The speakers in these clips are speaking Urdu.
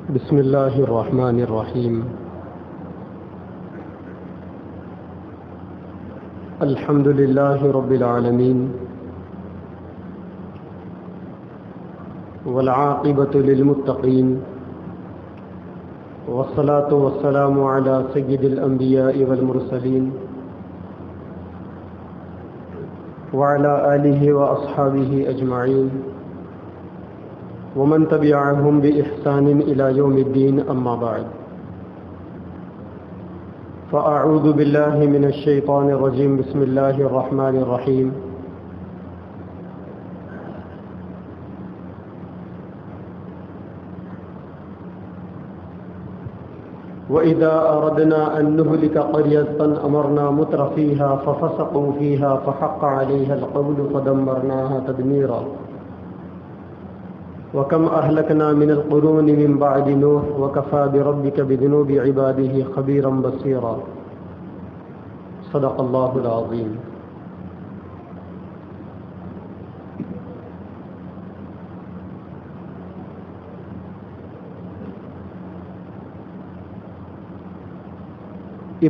بسم اللہ الرحمن الرحیم الحمد للہ رب العالمین والعاقبۃ للمتقین والصلاة والسلام علی سید الانبیاء والمرسلین وعلی آلہ واصحابہ اجمعین ومن تبعهم بإحسان إلى يوم الدين أما بعد فأعوذ بالله من الشيطان الرجيم بسم الله الرحمن الرحيم وإذا أردنا أن نهلك قرية أمرنا مترفيها ففسقوا فيها فحق عليها القول فدمرناها تدميرا وَكَمْ أَهْلَكْنَا مِنَ الْقُرُونِ مِنْ بَعْدِ نُوحٍ وَكَفَى بِرَبِّكَ بِذُنُوبِ عِبَادِهِ خَبِيرًا بَصِيرًا صدق اللہ العظیم۔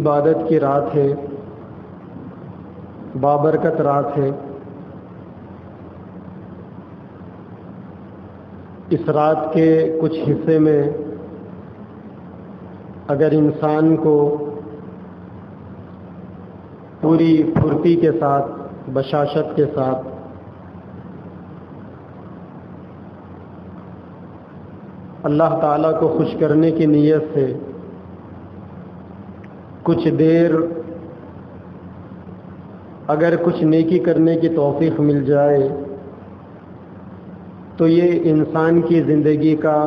عبادت کی رات ہے، بابرکت رات ہے۔ اس رات کے کچھ حصے میں اگر انسان کو پوری پھرتی کے ساتھ، بشاشت کے ساتھ اللہ تعالیٰ کو خوش کرنے کی نیت سے کچھ دیر اگر کچھ نیکی کرنے کی توفیق مل جائے تو یہ انسان کی زندگی کا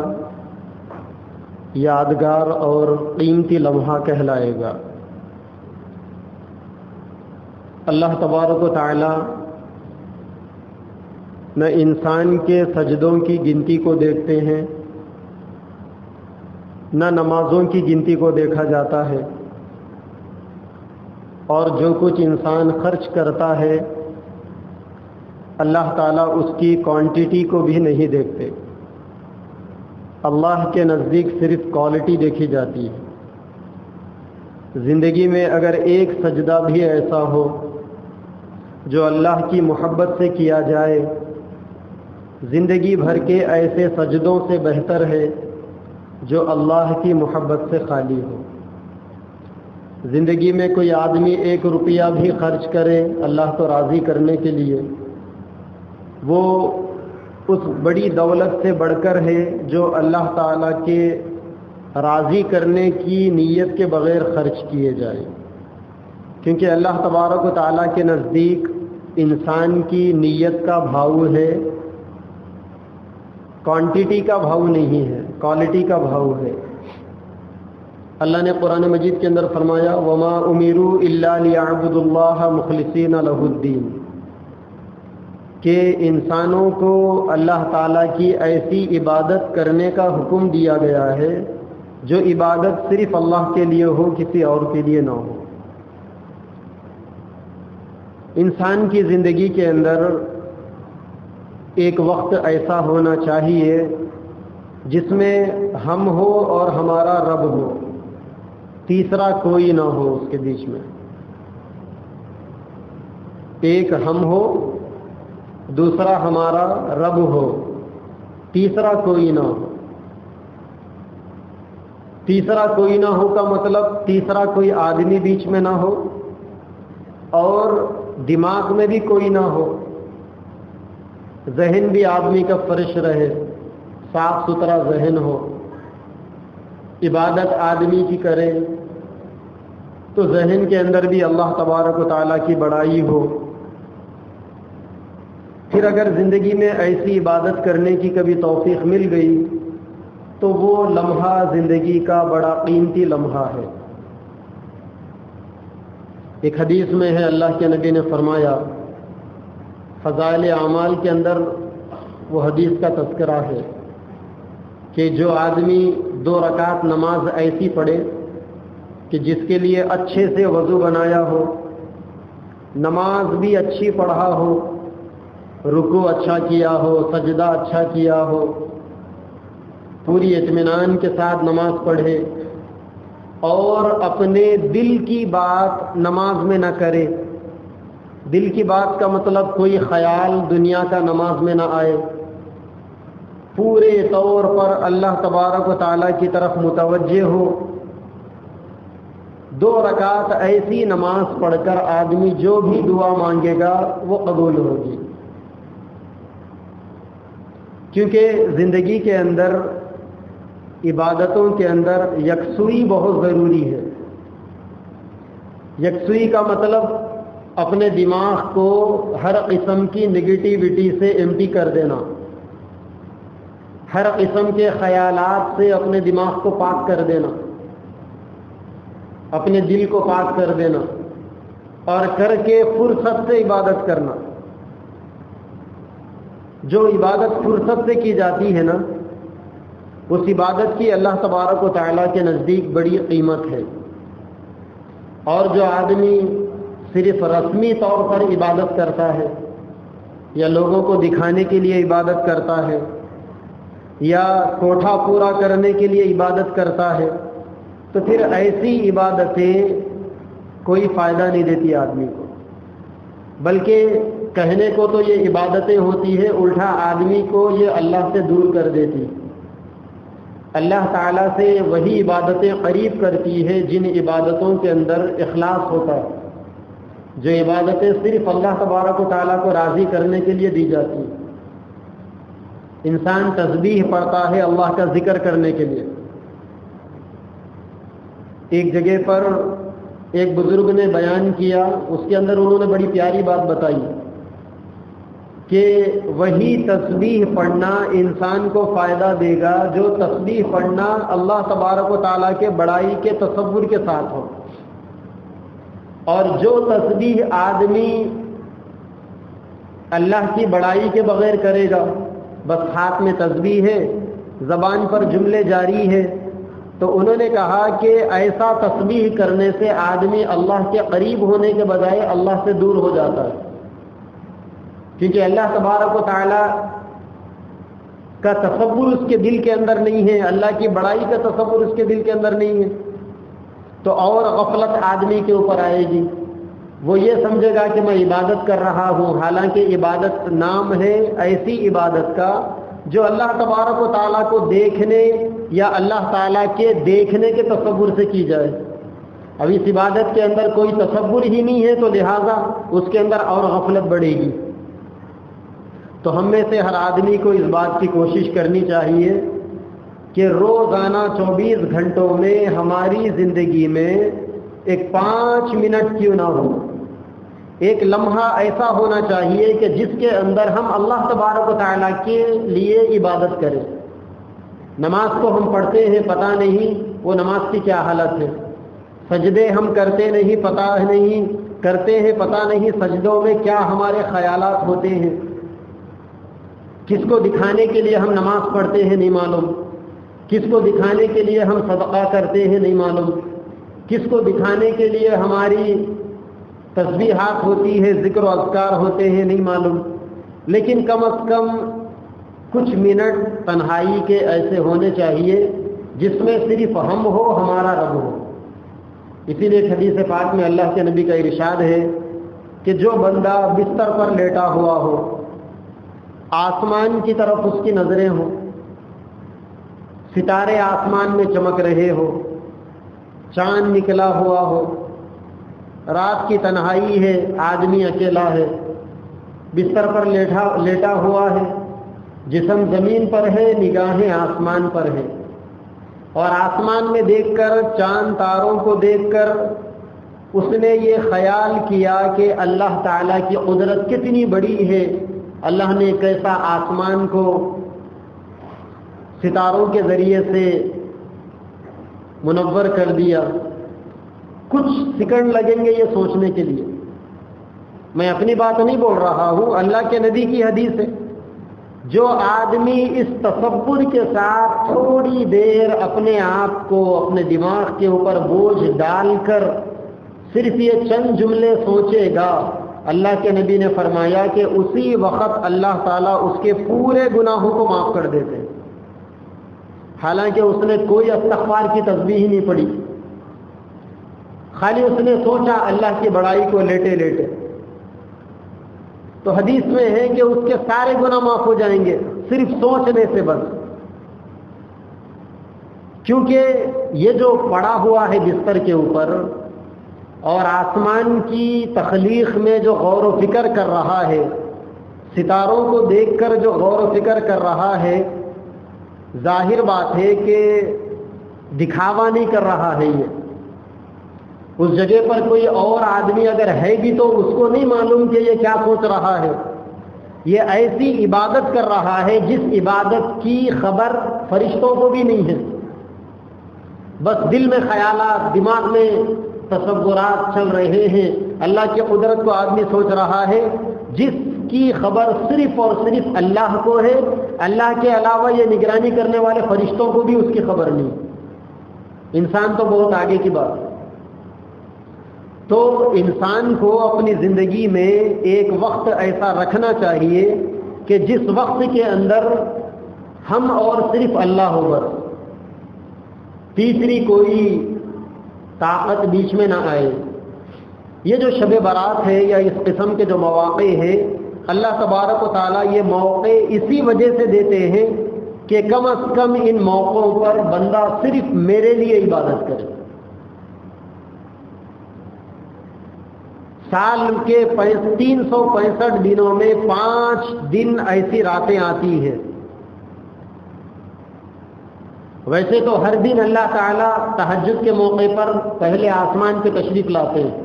یادگار اور قیمتی لمحہ کہلائے گا۔ اللہ تبارک و تعالی نہ انسان کے سجدوں کی گنتی کو دیکھتے ہیں، نہ نمازوں کی گنتی کو دیکھا جاتا ہے، اور جو کچھ انسان خرچ کرتا ہے اللہ تعالیٰ اس کی کوانٹٹی کو بھی نہیں دیکھتے۔ اللہ کے نزدیک صرف کوالٹی دیکھی جاتی ہے۔ زندگی میں اگر ایک سجدہ بھی ایسا ہو جو اللہ کی محبت سے کیا جائے، زندگی بھر کے ایسے سجدوں سے بہتر ہے جو اللہ کی محبت سے خالی ہو۔ زندگی میں کوئی آدمی 1 روپیہ بھی خرچ کرے اللہ کو راضی کرنے کے لیے، وہ اس بڑی دولت سے بڑھ کر ہے جو اللہ تعالیٰ کے راضی کرنے کی نیت کے بغیر خرچ کیے جائے، کیونکہ اللہ تبارک و تعالیٰ کے نزدیک انسان کی نیت کا بھاؤ ہے، کوانٹٹی کا بھاؤ نہیں ہے، کوالٹی کا بھاؤ ہے۔ اللہ نے قرآن مجید کے اندر فرمایا وَمَا أُمِرُوا إِلَّا لِيَعْبُدُوا اللَّهَ مُخْلِصِينَ لَهُ الدِّينَ، کہ انسانوں کو اللہ تعالیٰ کی ایسی عبادت کرنے کا حکم دیا گیا ہے جو عبادت صرف اللہ کے لیے ہو، کسی اور کے لیے نہ ہو۔ انسان کی زندگی کے اندر ایک وقت ایسا ہونا چاہیے جس میں ہم ہو اور ہمارا رب ہو، تیسرا کوئی نہ ہو اس کے بیچ میں۔ ایک ہم ہو، دوسرا ہمارا رب ہو، تیسرا کوئی نہ ہو۔ تیسرا کوئی نہ ہو کا مطلب تیسرا کوئی آدمی بیچ میں نہ ہو، اور دماغ میں بھی کوئی نہ ہو، ذہن بھی آدمی کا فریش رہے، صاف ستھرا ذہن ہو، عبادت آدمی کی کرے تو ذہن کے اندر بھی اللہ تبارک و تعالیٰ کی بڑائی ہو۔ پھر اگر زندگی میں ایسی عبادت کرنے کی کبھی توفیق مل گئی تو وہ لمحہ زندگی کا بڑا قیمتی لمحہ ہے۔ ایک حدیث میں ہے، اللہ کے نبی نے فرمایا، فضائل اعمال کے اندر وہ حدیث کا تذکرہ ہے کہ جو آدمی 2 رکعت نماز ایسی پڑھے کہ جس کے لیے اچھے سے وضو بنایا ہو، نماز بھی اچھی پڑھا ہو، رکوع اچھا کیا ہو، سجدہ اچھا کیا ہو، پوری اطمینان کے ساتھ نماز پڑھے اور اپنے دل کی بات نماز میں نہ کرے. دل کی بات کا مطلب کوئی خیال دنیا کا نماز میں نہ آئے، پورے طور پر اللہ تبارک و تعالیٰ کی طرف متوجہ ہو. 2 رکعت ایسی نماز پڑھ کر آدمی جو بھی دعا مانگے گا وہ قبول ہوگی. کیونکہ زندگی کے اندر، عبادتوں کے اندر یکسوئی بہت ضروری ہے. یکسوئی کا مطلب اپنے دماغ کو ہر قسم کی نگیٹیوٹی سے ایمٹی کر دینا، ہر قسم کے خیالات سے اپنے دماغ کو پاک کر دینا، اپنے دل کو پاک کر دینا، اور کر کے فرصت سے عبادت کرنا. جو عبادت فرصت سے کی جاتی ہے نا، اس عبادت کی اللہ تبارک و تعالیٰ کے نزدیک بڑی قیمت ہے. اور جو آدمی صرف رسمی طور پر عبادت کرتا ہے، یا لوگوں کو دکھانے کے لیے عبادت کرتا ہے، یا کوٹھا پورا کرنے کے لیے عبادت کرتا ہے، تو پھر ایسی عبادتیں کوئی فائدہ نہیں دیتی آدمی کو. بلکہ کہنے کو تو یہ عبادتیں ہوتی ہے، الٹا آدمی کو یہ اللہ سے دور کر دیتی. اللہ تعالیٰ سے وہی عبادتیں قریب کرتی ہے جن عبادتوں کے اندر اخلاص ہوتا ہے، جو عبادتیں صرف اللہ تبارک و تعالیٰ کو راضی کرنے کے لیے دی جاتی ہیں. انسان تسبیح پڑھتا ہے اللہ کا ذکر کرنے کے لیے. ایک جگہ پر ایک بزرگ نے بیان کیا، اس کے اندر انہوں نے بڑی پیاری بات بتائی کہ وہی تسبیح پڑھنا انسان کو فائدہ دے گا جو تسبیح پڑھنا اللہ تبارک و تعالیٰ کے بڑائی کے تصور کے ساتھ ہو. اور جو تسبیح آدمی اللہ کی بڑائی کے بغیر کرے گا، بس ہاتھ میں تسبیح ہے، زبان پر جملے جاری ہے، تو انہوں نے کہا کہ ایسا تسبیح کرنے سے آدمی اللہ کے قریب ہونے کے بجائے اللہ سے دور ہو جاتا ہے. کیونکہ اللہ تبارک و تعالیٰ کا تصور اس کے دل کے اندر نہیں ہے، اللہ کی بڑائی کا تصور اس کے دل کے اندر نہیں ہے، تو اور غفلت آدمی کے اوپر آئے گی. وہ یہ سمجھے گا کہ میں عبادت کر رہا ہوں، حالانکہ عبادت نام ہے ایسی عبادت کا جو اللہ تبارک و تعالیٰ کو دیکھنے یا اللہ تعالیٰ کے دیکھنے کے تصور سے کی جائے. اب اس عبادت کے اندر کوئی تصور ہی نہیں ہے، تو لہٰذا اس کے اندر اور غفلت بڑھے گی. تو ہم میں سے ہر آدمی کو اس بات کی کوشش کرنی چاہیے کہ روزانہ 24 گھنٹوں میں ہماری زندگی میں ایک 5 منٹ کیوں نہ ہو، ایک لمحہ ایسا ہونا چاہیے کہ جس کے اندر ہم اللہ تبارک و تعالیٰ کے لیے عبادت کریں. نماز تو ہم پڑھتے ہیں، پتہ نہیں وہ نماز کی کیا حالت ہے. سجدے ہم کرتے نہیں، پتہ نہیں کرتے ہیں، پتہ نہیں سجدوں میں کیا ہمارے خیالات ہوتے ہیں. کس کو دکھانے کے لیے ہم نماز پڑھتے ہیں نہیں معلوم، کس کو دکھانے کے لیے ہم صدقہ کرتے ہیں نہیں معلوم، کس کو دکھانے کے لیے ہماری تسبیحات ہوتی ہے، ذکر و اذکار ہوتے ہیں نہیں معلوم. لیکن کم از کم کچھ منٹ تنہائی کے ایسے ہونے چاہیے جس میں صرف ہم ہو، ہمارا رب ہو. اسی لیے حدیث پاک میں اللہ کے نبی کا ارشاد ہے کہ جو بندہ بستر پر لیٹا ہوا ہو، آسمان کی طرف اس کی نظریں ہوں، ستارے آسمان میں چمک رہے ہو، چاند نکلا ہوا ہو، رات کی تنہائی ہے، آدمی اکیلا ہے، بستر پر لیٹا ہوا ہے، جسم زمین پر ہے، نگاہیں آسمان پر ہے، اور آسمان میں دیکھ کر، چاند تاروں کو دیکھ کر اس نے یہ خیال کیا کہ اللہ تعالیٰ کی قدرت کتنی بڑی ہے. اللہ نے کیسا آسمان کو ستاروں کے ذریعے سے منور کر دیا. کچھ سیکنڈ لگیں گے یہ سوچنے کے لیے. میں اپنی بات نہیں بول رہا ہوں، اللہ کے نبی کی حدیث ہے. جو آدمی اس تصور کے ساتھ تھوڑی دیر اپنے آپ کو اپنے دماغ کے اوپر بوجھ ڈال کر صرف یہ چند جملے سوچے گا، اللہ کے نبی نے فرمایا کہ اسی وقت اللہ تعالیٰ اس کے پورے گناہوں کو معاف کر دیتے ہیں. حالانکہ اس نے کوئی استغفار کی تسبیح ہی نہیں پڑھی، خالی اس نے سوچا اللہ کی بڑائی کو لیٹے لیٹے، تو حدیث میں ہے کہ اس کے سارے گناہ معاف ہو جائیں گے صرف سوچنے سے بس، کیونکہ یہ جو پڑا ہوا ہے بستر کے اوپر اور آسمان کی تخلیق میں جو غور و فکر کر رہا ہے، ستاروں کو دیکھ کر جو غور و فکر کر رہا ہے، ظاہر بات ہے کہ دکھاوا نہیں کر رہا ہے، یہ اس جگہ پر کوئی اور آدمی اگر ہے بھی تو اس کو نہیں معلوم کہ یہ کیا سوچ رہا ہے، یہ ایسی عبادت کر رہا ہے جس عبادت کی خبر فرشتوں کو بھی نہیں ہے، بس دل میں خیالات، دماغ میں تصورات چل رہے ہیں، اللہ کی قدرت کو آدمی سوچ رہا ہے جس کی خبر صرف اور صرف اللہ کو ہے، اللہ کے علاوہ یہ نگرانی کرنے والے فرشتوں کو بھی اس کی خبر نہیں، انسان تو بہت آگے کی بات ہے۔ تو انسان کو اپنی زندگی میں ایک وقت ایسا رکھنا چاہیے کہ جس وقت کے اندر ہم اور صرف اللہ ہو، بس تیسری کوئی طاقت بیچ میں نہ آئے۔ یہ جو شب برات ہے یا اس قسم کے جو مواقع ہیں، اللہ تبارک و تعالیٰ یہ موقع اسی وجہ سے دیتے ہیں کہ کم از کم ان موقعوں پر بندہ صرف میرے لیے عبادت کرے۔ سال کے 365 دنوں میں 5 دن ایسی راتیں آتی ہیں، ویسے تو ہر دن اللہ تعالیٰ تہجد کے موقع پر پہلے آسمان پہ تشریف لاتے ہیں۔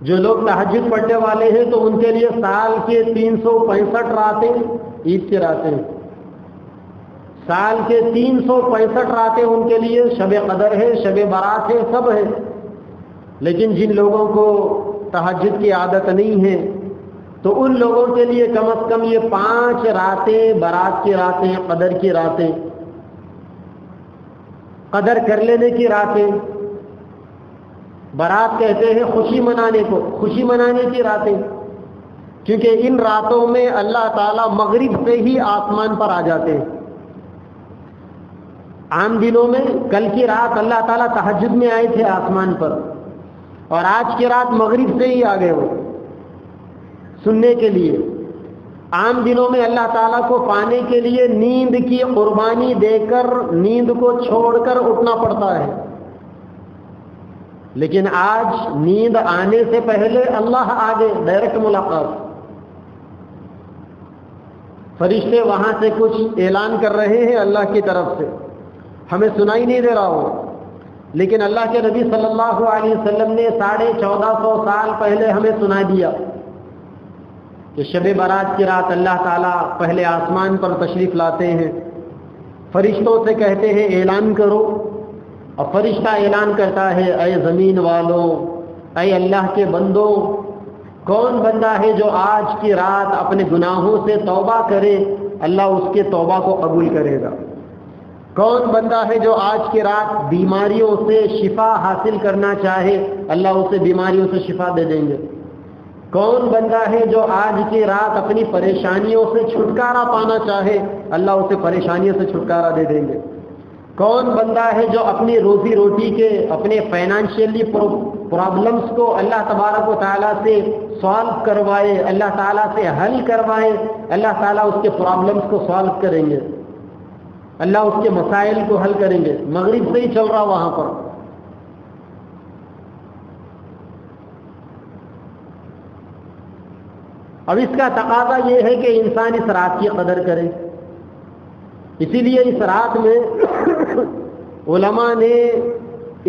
جو لوگ تہجد پڑھنے والے ہیں تو ان کے لیے سال کے 365 راتیں عید کی راتیں، سال کے 365 راتیں ان کے لیے شب قدر ہے، شب برات ہے، سب ہے۔ لیکن جن لوگوں کو تہجد کی عادت نہیں ہے تو ان لوگوں کے لیے کم از کم یہ 5 راتیں، برات کی راتیں، قدر کی راتیں، قدر کر لینے کی راتیں، برات کہتے ہیں خوشی منانے کو، خوشی منانے کی راتیں، کیونکہ ان راتوں میں اللہ تعالیٰ مغرب سے ہی آسمان پر آ جاتے ہیں۔ عام دنوں میں کل کی رات اللہ تعالیٰ تہجد میں آئے تھے آسمان پر، اور آج کی رات مغرب سے ہی آ گئے ہو سننے کے لیے۔ عام دنوں میں اللہ تعالیٰ کو پانے کے لیے نیند کی قربانی دے کر، نیند کو چھوڑ کر اٹھنا پڑتا ہے، لیکن آج نیند آنے سے پہلے اللہ آگے، ڈائریکٹ ملاقات۔ فرشتے وہاں سے کچھ اعلان کر رہے ہیں اللہ کی طرف سے، ہمیں سنائی نہیں دے رہا ہو، لیکن اللہ کے نبی صلی اللہ علیہ وسلم نے 1450 سال پہلے ہمیں سنا دیا کہ شب برات کی رات اللہ تعالیٰ پہلے آسمان پر تشریف لاتے ہیں، فرشتوں سے کہتے ہیں اعلان کرو، اور فرشتہ اعلان کرتا ہے اے زمین والوں، اے اللہ کے بندوں، کون بندہ ہے جو آج کی رات اپنے گناہوں سے توبہ کرے، اللہ اس کے توبہ کو قبول کرے گا۔ کون بندہ ہے جو آج کی رات بیماریوں سے شفا حاصل کرنا چاہے، اللہ اسے بیماریوں سے شفا دے دیں گے۔ کون بندہ ہے جو آج کی رات اپنی پریشانیوں سے چھٹکارا پانا چاہے، اللہ اسے پریشانیوں سے چھٹکارا دے دیں گے۔ کون بندہ ہے جو اپنی روزی روٹی کے، اپنے فائنانشیلی پرابلمز کو اللہ تبارک و تعالیٰ سے سالو کروائے، اللہ تعالیٰ سے حل کروائے، اللہ تعالیٰ اس کے پرابلمز کو سالو کریں گے، اللہ اس کے مسائل کو حل کریں گے۔ مغرب سے ہی چل رہا وہاں پر۔ اب اس کا تقاضا یہ ہے کہ انسان اس رات کی قدر کرے، اسی لیے اس رات میں علماء نے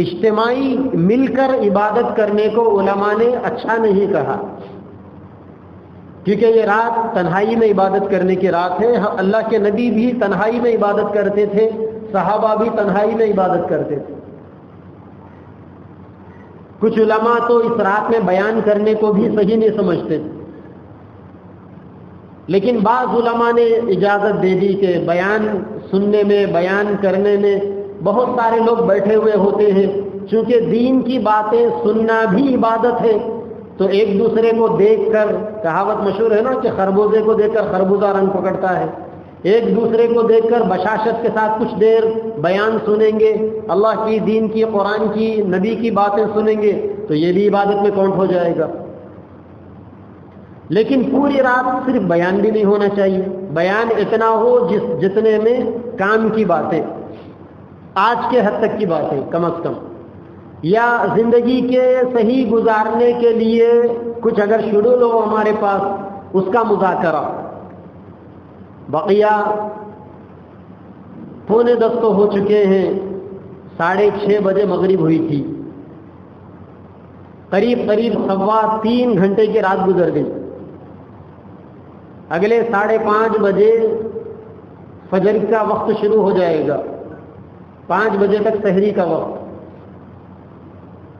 اجتماعی مل کر عبادت کرنے کو علماء نے اچھا نہیں کہا، کیونکہ یہ رات تنہائی میں عبادت کرنے کی رات ہے۔ اللہ کے نبی بھی تنہائی میں عبادت کرتے تھے، صحابہ بھی تنہائی میں عبادت کرتے تھے۔ کچھ علماء تو اس رات میں بیان کرنے کو بھی صحیح نہیں سمجھتے، لیکن بعض علماء نے اجازت دے دی کہ بیان سننے میں، بیان کرنے میں بہت سارے لوگ بیٹھے ہوئے ہوتے ہیں، چونکہ دین کی باتیں سننا بھی عبادت ہے، تو ایک دوسرے کو دیکھ کر، کہاوت مشہور ہے نا کہ خربوزے کو دیکھ کر خربوزہ رنگ پکڑتا ہے، ایک دوسرے کو دیکھ کر بشاشت کے ساتھ کچھ دیر بیان سنیں گے، اللہ کی دین کی، قرآن کی، نبی کی باتیں سنیں گے، تو یہ بھی عبادت میں کاؤنٹ ہو جائے گا۔ لیکن پوری رات صرف بیان بھی نہیں ہونا چاہیے، بیان اتنا ہو جتنے میں کام کی باتیں، آج کے حد تک کی باتیں کم از کم، یا زندگی کے صحیح گزارنے کے لیے کچھ اگر شیڈول ہو ہمارے پاس اس کا مذاکرہ۔ بقیہ 9:45 تو ہو چکے ہیں، 6:30 بجے مغرب ہوئی تھی، قریب 3.25 گھنٹے کی رات گزر گئی۔ اگلے 5:30 بجے فجر کا وقت شروع ہو جائے گا، 5 بجے تک سحری کا وقت،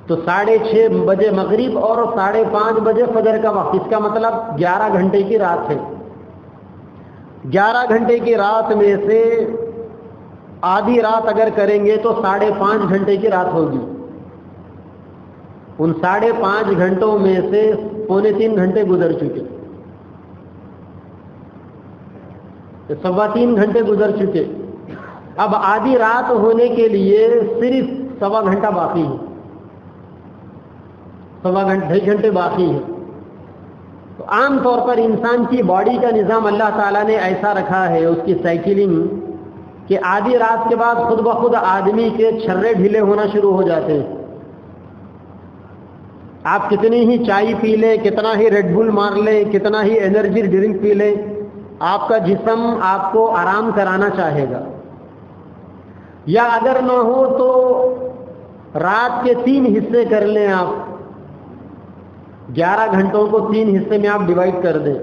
تو 6:30 بجے مغرب اور 5:30 بجے فجر کا وقت، اس کا مطلب 11 گھنٹے کی رات ہے۔ 11 گھنٹے کی رات میں سے آدھی رات اگر کریں گے تو 5.5 گھنٹے کی رات ہوگی۔ ان 5.5 گھنٹوں میں سے 2.25 گھنٹے گزر چکے، 3.25 گھنٹے گزر چکے۔ اب آدھی رات ہونے کے لیے صرف 1.25 گھنٹہ باقی ہے، 2.5 گھنٹے باقی ہے۔ تو عام طور پر انسان کی باڈی کا نظام اللہ تعالیٰ نے ایسا رکھا ہے، اس کی سائیکلنگ، کہ آدھی رات کے بعد خود بخود آدمی کے چھرے ڈھیلے ہونا شروع ہو جاتے ہیں۔ آپ کتنی ہی چائے پی لیں، کتنا ہی ریڈ بل مار لیں، کتنا ہی انرجی ڈرنک پی لیں، آپ کا جسم آپ کو آرام کرانا چاہے گا۔ یا اگر نہ ہو تو رات کے 3 حصے کر لیں آپ، 11 گھنٹوں کو 3 حصے میں آپ ڈیوائڈ کر دیں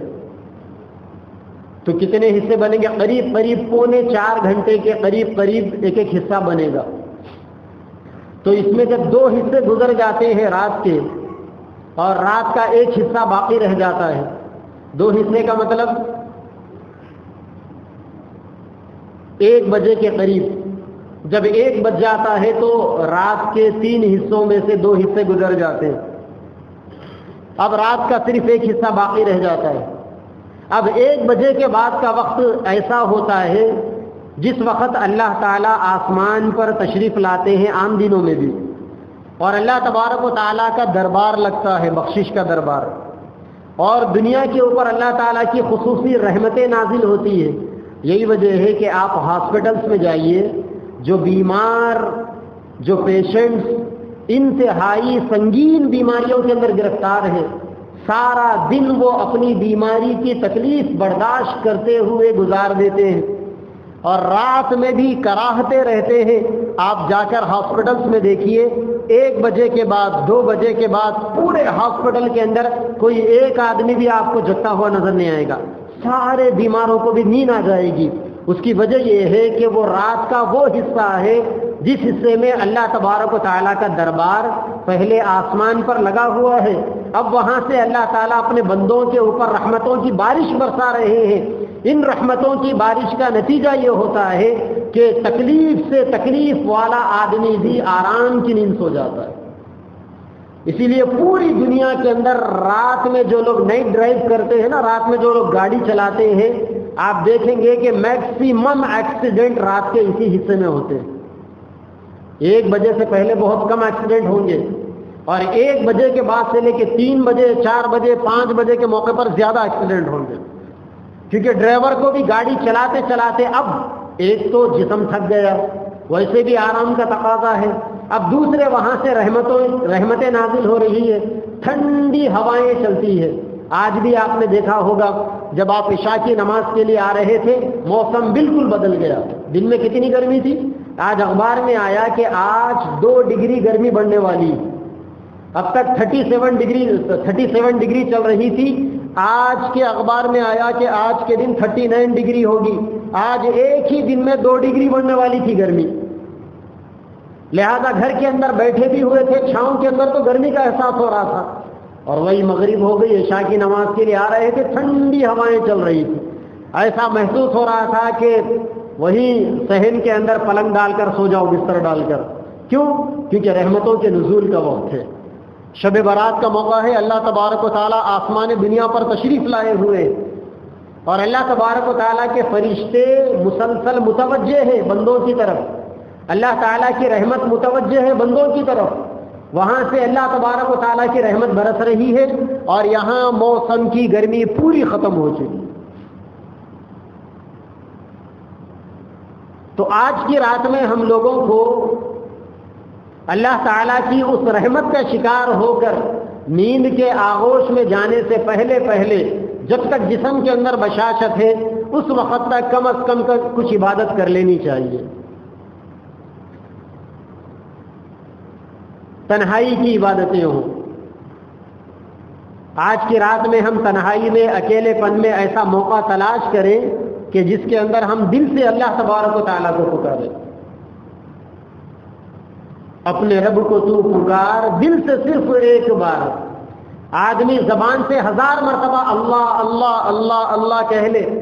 تو کتنے حصے بنیں گے؟ قریب 3.25 گھنٹے کے قریب ایک حصہ بنے گا۔ تو اس میں جب 2 حصے گزر جاتے ہیں رات کے، اور رات کا ایک حصہ باقی رہ جاتا ہے، 2 حصے کا مطلب 1 بجے کے قریب، جب 1 بج جاتا ہے تو رات کے 3 حصوں میں سے 2 حصے گزر جاتے ہیں، اب رات کا صرف ایک حصہ باقی رہ جاتا ہے۔ اب 1 بجے کے بعد کا وقت ایسا ہوتا ہے جس وقت اللہ تعالیٰ آسمان پر تشریف لاتے ہیں عام دنوں میں بھی، اور اللہ تبارک و تعالیٰ کا دربار لگتا ہے، بخشش کا دربار، اور دنیا کے اوپر اللہ تعالیٰ کی خصوصی رحمتیں نازل ہوتی ہے۔ یہی وجہ ہے کہ آپ ہاسپٹلس میں جائیے، جو بیمار، جو پیشنٹس انتہائی سنگین بیماریوں کے اندر گرفتار ہیں، سارا دن وہ اپنی بیماری کی تکلیف برداشت کرتے ہوئے گزار دیتے ہیں، اور رات میں بھی کراہتے رہتے ہیں۔ آپ جا کر ہاسپٹلس میں دیکھیے، 1 بجے کے بعد، 2 بجے کے بعد پورے ہاسپٹل کے اندر کوئی ایک آدمی بھی آپ کو جگتا ہوا نظر نہیں آئے گا، سارے بیماروں کو بھی نیند آ جائے گی۔ اس کی وجہ یہ ہے کہ وہ رات کا وہ حصہ ہے جس حصے میں اللہ تبارک و تعالیٰ کا دربار پہلے آسمان پر لگا ہوا ہے، اب وہاں سے اللہ تعالیٰ اپنے بندوں کے اوپر رحمتوں کی بارش برسا رہے ہیں۔ ان رحمتوں کی بارش کا نتیجہ یہ ہوتا ہے کہ تکلیف سے تکلیف والا آدمی بھی آرام کی نیند سو جاتا ہے۔ اسی لیے پوری دنیا کے اندر رات میں جو لوگ نائٹ ڈرائیو کرتے ہیں نا، رات میں جو لوگ گاڑی چلاتے ہیں، آپ دیکھیں گے کہ میکسیمم ایکسیڈنٹ رات کے اسی حصے میں ہوتے ہیں۔ 1 بجے سے پہلے بہت کم ایکسیڈنٹ ہوں گے، اور 1 بجے کے بعد سے لے کے 3 بجے، 4 بجے، 5 بجے کے موقع پر زیادہ ایکسیڈنٹ ہوں گے، کیونکہ ڈرائیور کو بھی گاڑی چلاتے چلاتے اب ایک تو جسم تھک گیا، ویسے بھی آرام کا تقاضا ہے، اب دوسرے وہاں سے رحمتیں نازل ہو رہی ہے، ٹھنڈی ہوائیں چلتی ہے۔ آج بھی آپ نے دیکھا ہوگا جب آپ عشاء کی نماز کے لیے آ رہے تھے، موسم بالکل بدل گیا، دن میں کتنی گرمی تھی، آج اخبار میں آیا کہ آج 2 ڈگری گرمی بڑھنے والی، اب تک 37 ڈگری چل رہی تھی، آج کے اخبار میں آیا کہ آج کے دن 39 ڈگری ہوگی، آج ایک ہی دن میں 2 ڈگری بڑھنے والی تھی گرمی۔ لہذا گھر کے اندر بیٹھے بھی ہوئے تھے، چھاؤں کے اندر تو گرمی کا احساس ہو رہا تھا، اور وہی مغرب ہو گئی، عشاء کی نماز کے لیے آ رہے تھے، ٹھنڈی ہوائیں چل رہی تھی، ایسا محسوس ہو رہا تھا کہ وہی صحن کے اندر پلنگ ڈال کر سو جاؤ، بستر ڈال کر۔ کیوں؟ کیونکہ رحمتوں کے نزول کا وقت ہے، شب برات کا موقع ہے، اللہ تبارک و تعالیٰ آسمان دنیا پر تشریف لائے ہوئے، اور اللہ تبارک و تعالیٰ کے فرشتے مسلسل متوجہ ہیں بندوں کی طرف، اللہ تعالیٰ کی رحمت متوجہ ہے بندوں کی طرف، وہاں سے اللہ تبارک و تعالیٰ کی رحمت برس رہی ہے، اور یہاں موسم کی گرمی پوری ختم ہو چکی۔ تو آج کی رات میں ہم لوگوں کو اللہ تعالیٰ کی اس رحمت کا شکار ہو کر نیند کے آغوش میں جانے سے پہلے جب تک جسم کے اندر بشاشت ہے اس وقت تک کم از کم کچھ عبادت کر لینی چاہیے۔ تنہائی کی عبادتیں ہوں۔ آج کی رات میں ہم تنہائی میں، اکیلے پن میں ایسا موقع تلاش کریں کہ جس کے اندر ہم دل سے اللہ تبارک و تعالیٰ کو پکاریں۔ اپنے رب کو تو پکار دل سے صرف ایک بار۔ آدمی زبان سے 1000 مرتبہ اللہ اللہ اللہ اللہ کہہ لے،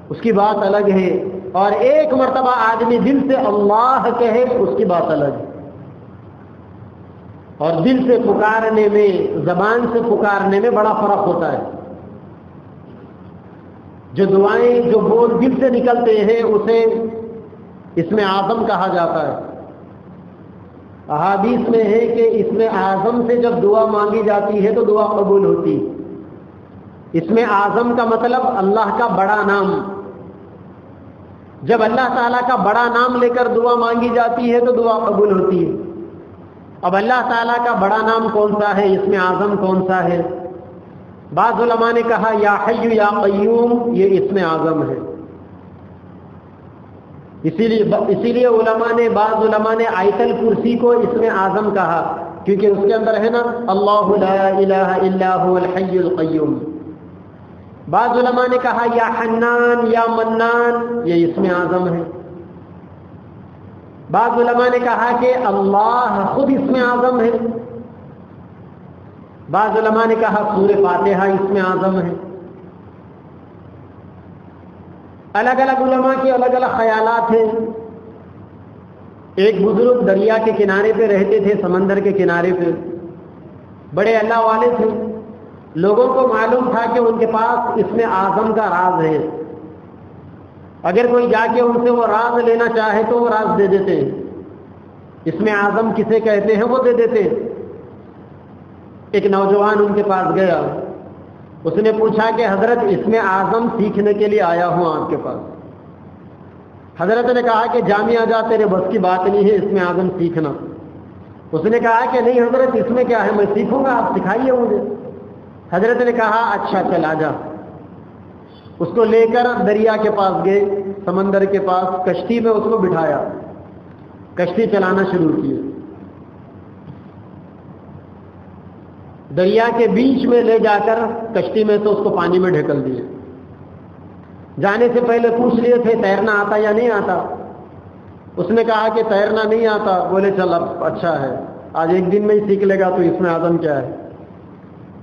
اس کی بات الگ ہے، اور ایک مرتبہ آدمی دل سے اللہ کہے اس کی بات الگ ہے۔ اور دل سے پکارنے میں، زبان سے پکارنے میں بڑا فرق ہوتا ہے۔ جو دعائیں، جو بول دل سے نکلتے ہیں اسے اسم اعظم کہا جاتا ہے۔ احادیث میں ہے کہ اسم اعظم سے جب دعا مانگی جاتی ہے تو دعا قبول ہوتی۔ اسم اعظم کا مطلب اللہ کا بڑا نام۔ جب اللہ تعالیٰ کا بڑا نام لے کر دعا مانگی جاتی ہے تو دعا قبول ہوتی ہے۔ اب اللہ تعالیٰ کا بڑا نام کون سا ہے، اسم اعظم کون سا ہے؟ بعض علماء نے کہا یا حی یا قیوم، یہ اسم اعظم ہے۔ اسی لیے بعض علماء نے آیت الکرسی کو اسم اعظم کہا، کیونکہ اس کے اندر ہے نا اللہ لا الہ الا هو الحی القیوم۔ بعض علماء نے کہا یا حنان یا منان، یہ اسم اعظم ہے۔ بعض علماء نے کہا کہ اللہ خود اسم اعظم ہے۔ بعض علماء نے کہا سورہ فاتحہ اسم اعظم ہے۔ الگ الگ علماء کے الگ الگ خیالات ہیں۔ ایک بزرگ دریا کے کنارے پہ رہتے تھے، سمندر کے کنارے پہ، بڑے اللہ والے تھے۔ لوگوں کو معلوم تھا کہ ان کے پاس اسم اعظم کا راز ہے، اگر کوئی جا کے ان سے وہ راز لینا چاہے تو وہ راز دے دیتے ہیں۔ اسم اعظم کسے کہتے ہیں وہ دے دیتے ہیں۔ ایک نوجوان ان کے پاس گیا، اس نے پوچھا کہ حضرت اسم اعظم سیکھنے کے لیے آیا ہوں آپ کے پاس۔ حضرت نے کہا کہ جامعہ جا، تیرے بس کی بات نہیں ہے اسم اعظم سیکھنا۔ اس نے کہا کہ نہیں حضرت اس میں کیا ہے، میں سیکھوں گا، آپ سکھائیے مجھے۔ حضرت نے کہا اچھا چل آ جا۔ اس کو لے کر دریا کے پاس گئے، سمندر کے پاس، کشتی میں اس کو بٹھایا، کشتی چلانا شروع کی۔ دریا کے بیچ میں لے جا کر کشتی میں سے اس کو پانی میں ڈھکل دیے۔ جانے سے پہلے پوچھ لیے تھے تیرنا آتا یا نہیں آتا۔ اس نے کہا کہ تیرنا نہیں آتا۔ بولے چل اب اچھا ہے، آج ایک دن میں ہی سیکھ لے گا تو اس میں اعظم کیا ہے۔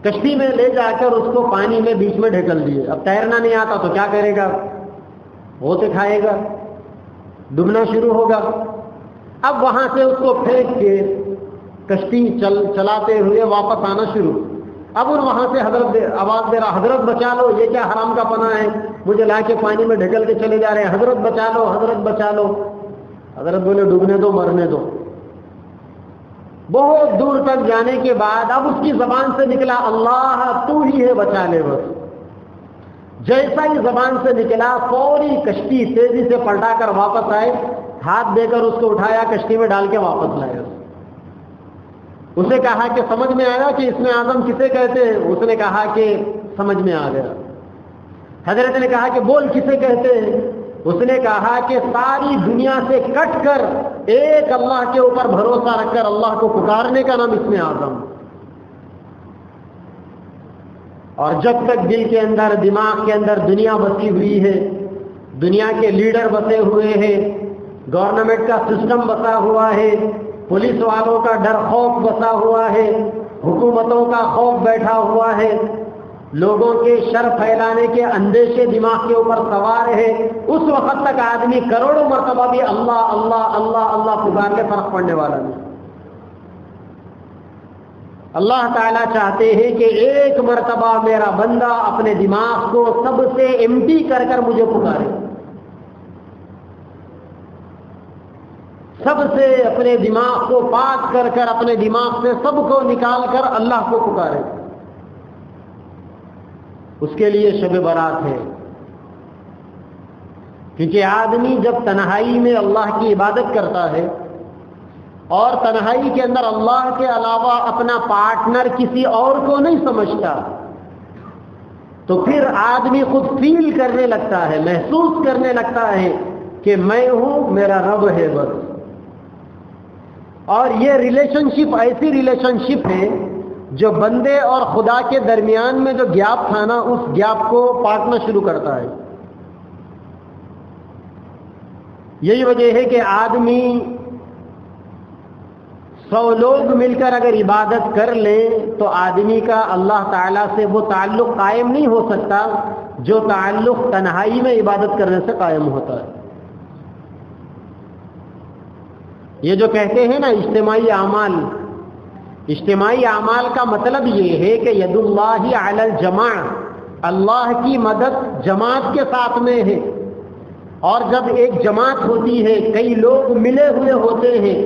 کشتی میں لے جا کر اس کو پانی میں بیچ میں ڈھکل دیے۔ اب تیرنا نہیں آتا تو کیا کرے گا، غوطے کھائے گا، ڈوبنا شروع ہوگا۔ اب وہاں سے اس کو پھینک کے کشتی چلاتے ہوئے واپس آنا شروع۔ اب ان وہاں سے حضرت آواز دے رہا، حضرت بچا لو، یہ کیا حرام کا پناہ ہے، مجھے لا کے پانی میں ڈھکل کے چلے جا رہے ہیں، حضرت بچا لو، حضرت بچا لو۔ حضرت بولے ڈوبنے دو، مرنے دو۔ بہت دور تک جانے کے بعد اب اس کی زبان سے نکلا اللہ تو ہی ہے بچا لے بس۔ جیسا ہی زبان سے نکلا فوری کشتی تیزی سے پلٹا کر واپس آئے، ہاتھ دے کر اس کو اٹھایا، کشتی میں ڈال کے واپس لائے۔ اسے کہا کہ سمجھ میں آیا کہ اسم اعظم کسے کہتے ہیں؟ اس نے کہا کہ سمجھ میں آ گیا۔ حضرت نے کہا کہ بول کسے کہتے ہیں؟ اس نے کہا کہ ساری دنیا سے کٹ کر ایک اللہ کے اوپر بھروسہ رکھ کر اللہ کو پکارنے کا نام اسم اعظم۔ اور جب تک دل کے اندر، دماغ کے اندر دنیا بسی ہوئی ہے، دنیا کے لیڈر بسے ہوئے ہیں، گورنمنٹ کا سسٹم بسا ہوا ہے، پولیس والوں کا ڈر خوف بسا ہوا ہے، حکومتوں کا خوف بیٹھا ہوا ہے، لوگوں کے شر پھیلانے کے اندیشے دماغ کے اوپر سوار ہے، اس وقت تک آدمی کروڑوں مرتبہ بھی اللہ اللہ اللہ اللہ پکار کے فرق پڑنے والا نہیں۔ اللہ تعالیٰ چاہتے ہیں کہ ایک مرتبہ میرا بندہ اپنے دماغ کو سب سے ایمٹی کر کر مجھے پکارے، سب سے اپنے دماغ کو پاک کر کر، اپنے دماغ سے سب کو نکال کر اللہ کو پکارے۔ اس کے لیے شب برات ہے، کیونکہ آدمی جب تنہائی میں اللہ کی عبادت کرتا ہے اور تنہائی کے اندر اللہ کے علاوہ اپنا پارٹنر کسی اور کو نہیں سمجھتا، تو پھر آدمی خود فیل کرنے لگتا ہے، محسوس کرنے لگتا ہے کہ میں ہوں، میرا رب ہے بس۔ اور یہ ریلیشن شپ ایسی ریلیشن شپ ہے جو بندے اور خدا کے درمیان میں جو گیپ تھا نا، اس گیپ کو پاٹنا شروع کرتا ہے۔ یہی وجہ ہے کہ آدمی 100 لوگ مل کر اگر عبادت کر لیں تو آدمی کا اللہ تعالیٰ سے وہ تعلق قائم نہیں ہو سکتا جو تعلق تنہائی میں عبادت کرنے سے قائم ہوتا ہے۔ یہ جو کہتے ہیں نا اجتماعی اعمال، اجتماعی اعمال کا مطلب یہ ہے کہ ید اللہ علی الجماع، اللہ کی مدد جماعت کے ساتھ میں ہے۔ اور جب ایک جماعت ہوتی ہے، کئی لوگ ملے ہوئے ہوتے ہیں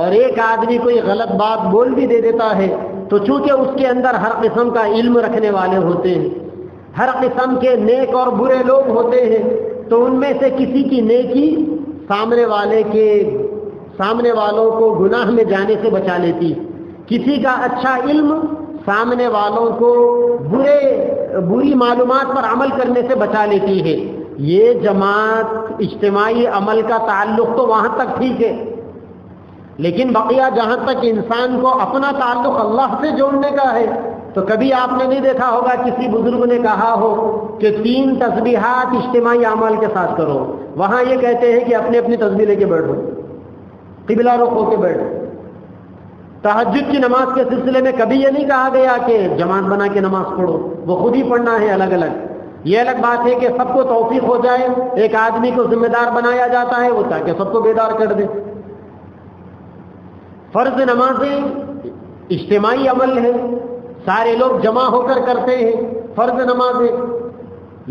اور ایک آدمی کوئی غلط بات بول بھی دے دیتا ہے، تو چونکہ اس کے اندر ہر قسم کا علم رکھنے والے ہوتے ہیں، ہر قسم کے نیک اور برے لوگ ہوتے ہیں، تو ان میں سے کسی کی نیکی سامنے والوں کو گناہ میں جانے سے بچا لیتی، کسی کا اچھا علم سامنے والوں کو بری معلومات پر عمل کرنے سے بچا لیتی ہے۔ یہ جماعت اجتماعی عمل کا تعلق تو وہاں تک ٹھیک ہے، لیکن بقیہ جہاں تک انسان کو اپنا تعلق اللہ سے جوڑنے کا ہے، تو کبھی آپ نے نہیں دیکھا ہوگا کسی بزرگ نے کہا ہو کہ 3 تسبیحات اجتماعی اعمال کے ساتھ کرو، وہاں یہ کہتے ہیں کہ اپنی اپنی تسبیح لے کے بیٹھو، قبلہ رخ ہو کے بیٹھو۔ تہجد کی نماز کے سلسلے میں کبھی یہ نہیں کہا گیا کہ جماعت بنا کے نماز پڑھو، وہ خود ہی پڑھنا ہے الگ الگ۔ یہ الگ بات ہے کہ سب کو توفیق ہو جائے، ایک آدمی کو ذمہ دار بنایا جاتا ہے وہ تاکہ سب کو بیدار کر دے۔ فرض نمازیں اجتماعی عمل ہے، سارے لوگ جمع ہو کر کرتے ہیں فرض نمازیں،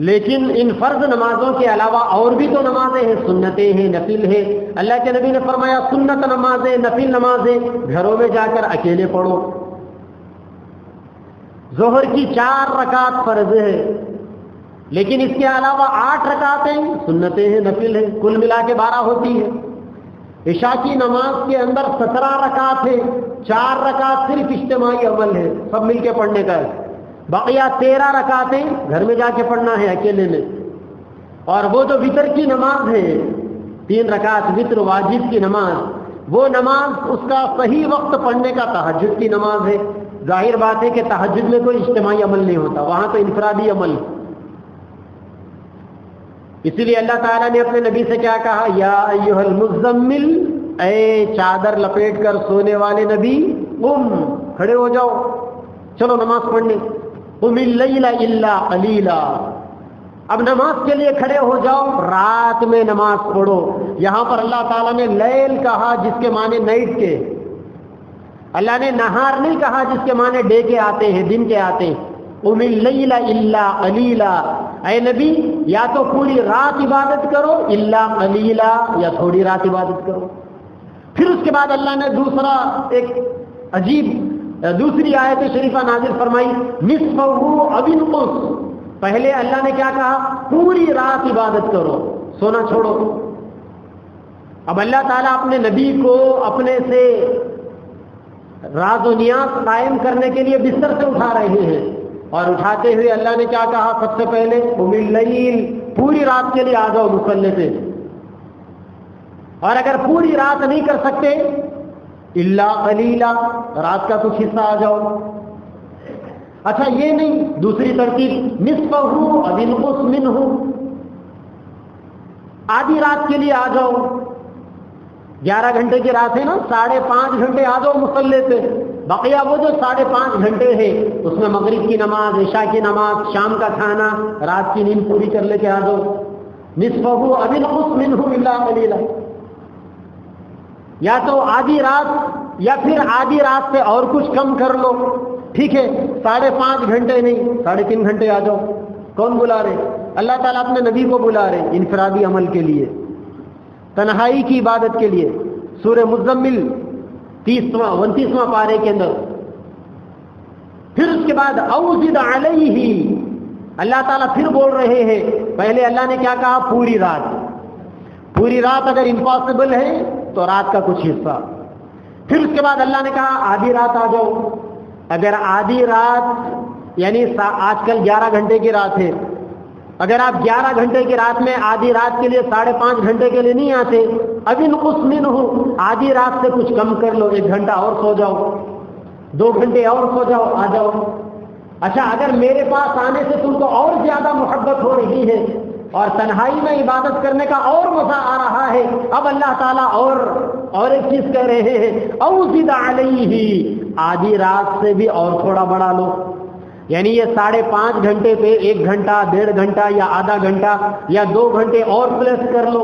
لیکن ان فرض نمازوں کے علاوہ اور بھی تو نمازیں ہیں، سنتیں ہیں، نفل ہے۔ اللہ کے نبی نے فرمایا سنت نمازیں، نفل نمازیں گھروں میں جا کر اکیلے پڑھو۔ ظہر کی 4 رکعت فرض ہے، لیکن اس کے علاوہ 8 رکعتیں سنتیں ہیں، نفل ہے، کل ملا کے 12 ہوتی ہے۔ عشاء کی نماز کے اندر 17 رکعت ہے، 4 رکعت صرف اجتماعی عمل ہے، سب مل کے پڑھنے کا ہے، بقیہ 13 رکعتیں گھر میں جا کے پڑھنا ہے اکیلے میں۔ اور وہ جو وتر کی نماز ہے، 3 رکعت وتر واجب کی نماز، وہ نماز اس کا صحیح وقت پڑھنے کا تہجد کی نماز ہے۔ ظاہر بات ہے کہ تہجد میں کوئی اجتماعی عمل نہیں ہوتا، وہاں تو انفرادی عمل۔ اسی لیے اللہ تعالیٰ نے اپنے نبی سے کیا کہا، یا ایھا المزمل، اے چادر لپیٹ کر سونے والے نبی، قم، کھڑے ہو جاؤ، چلو نماز پڑھنے، قم اللیل الا قلیلا، اب نماز کے لیے کھڑے ہو جاؤ، رات میں نماز پڑھو۔ یہاں پر اللہ تعالیٰ نے لیل کہا جس کے معنی نائٹ کے، اللہ نے نہار نہیں کہا جس کے معنی ڈے کے آتے ہیں، دن کے آتے ہیں۔ قم اللیل الا قلیلا، اے نبی یا تو پوری رات عبادت کرو، الا قلیلا، یا تھوڑی رات عبادت کرو۔ پھر اس کے بعد اللہ نے ایک عجیب دوسری آیت شریفہ نازل فرمائی، نصفہ او انقص۔ پہلے اللہ نے کیا کہا، پوری رات عبادت کرو، سونا چھوڑو۔ اب اللہ تعالیٰ اپنے نبی کو اپنے سے راز و نیاز قائم کرنے کے لیے بستر سے اٹھا رہے ہیں، اور اٹھاتے ہوئے اللہ نے کیا کہا، سب سے پہلے قم اللیل، پوری رات کے لیے آ جاؤ مصلی پہ، اور اگر پوری رات نہیں کر سکتے الا قلیلا، رات کا کچھ حصہ آ جاؤ۔ اچھا یہ نہیں، دوسری ترتیب، نصفہ او انقص منہ، آدھی رات کے لیے آ جاؤ، 11 گھنٹے کی رات ہے نا، 5.5 گھنٹے آ جاؤ مصلی پہ، بقیہ وہ جو 5.5 گھنٹے ہیں اس میں مغرب کی نماز، عشاء کی نماز، شام کا کھانا، رات کی نیند پوری کر لے کے آ جاؤ۔ نصفہ او انقص منہ الا قلیلا، یا تو آدھی رات یا پھر آدھی رات سے اور کچھ کم کر لو، ٹھیک ہے 5.5 گھنٹے نہیں 3.5 گھنٹے آ جاؤ. کون بلا رہے؟ اللہ تعالیٰ اپنے نبی کو بلا رہے انفرادی عمل کے لیے، تنہائی کی عبادت کے لیے. سورہ مزمل 29واں پارے کے اندر. پھر اس کے بعد اوزد علیہ، اللہ تعالیٰ پھر بول رہے ہیں. پہلے اللہ نے کیا کہا؟ پوری رات. پوری رات اگر امپاسبل ہے تو رات کا کچھ حصہ. پھر اس کے بعد اللہ نے کہا آدھی رات آ جاؤ. اگر آدھی رات یعنی آج کل 11 گھنٹے کی رات ہے، اگر آپ 11 گھنٹے کی رات میں آدھی رات کے لیے 5.5 گھنٹے کے لیے نہیں آتے، ابھی اس منہ آدھی رات سے کچھ کم کر لو، 1 گھنٹہ اور سو جاؤ، 2 گھنٹے اور سو جاؤ، آ جاؤ. اچھا اگر میرے پاس آنے سے تم کو اور زیادہ محبت ہو رہی ہے اور تنہائی میں عبادت کرنے کا اور مزہ آ رہا ہے، اب اللہ تعالیٰ اور ایک چیز کہہ رہے ہیں، اوزد علیہ، آدھی رات سے بھی اور تھوڑا بڑھا لو. یعنی یہ 5.5 گھنٹے پہ 1 گھنٹہ 1.5 گھنٹہ یا آدھا گھنٹہ یا 2 گھنٹے اور پلس کر لو.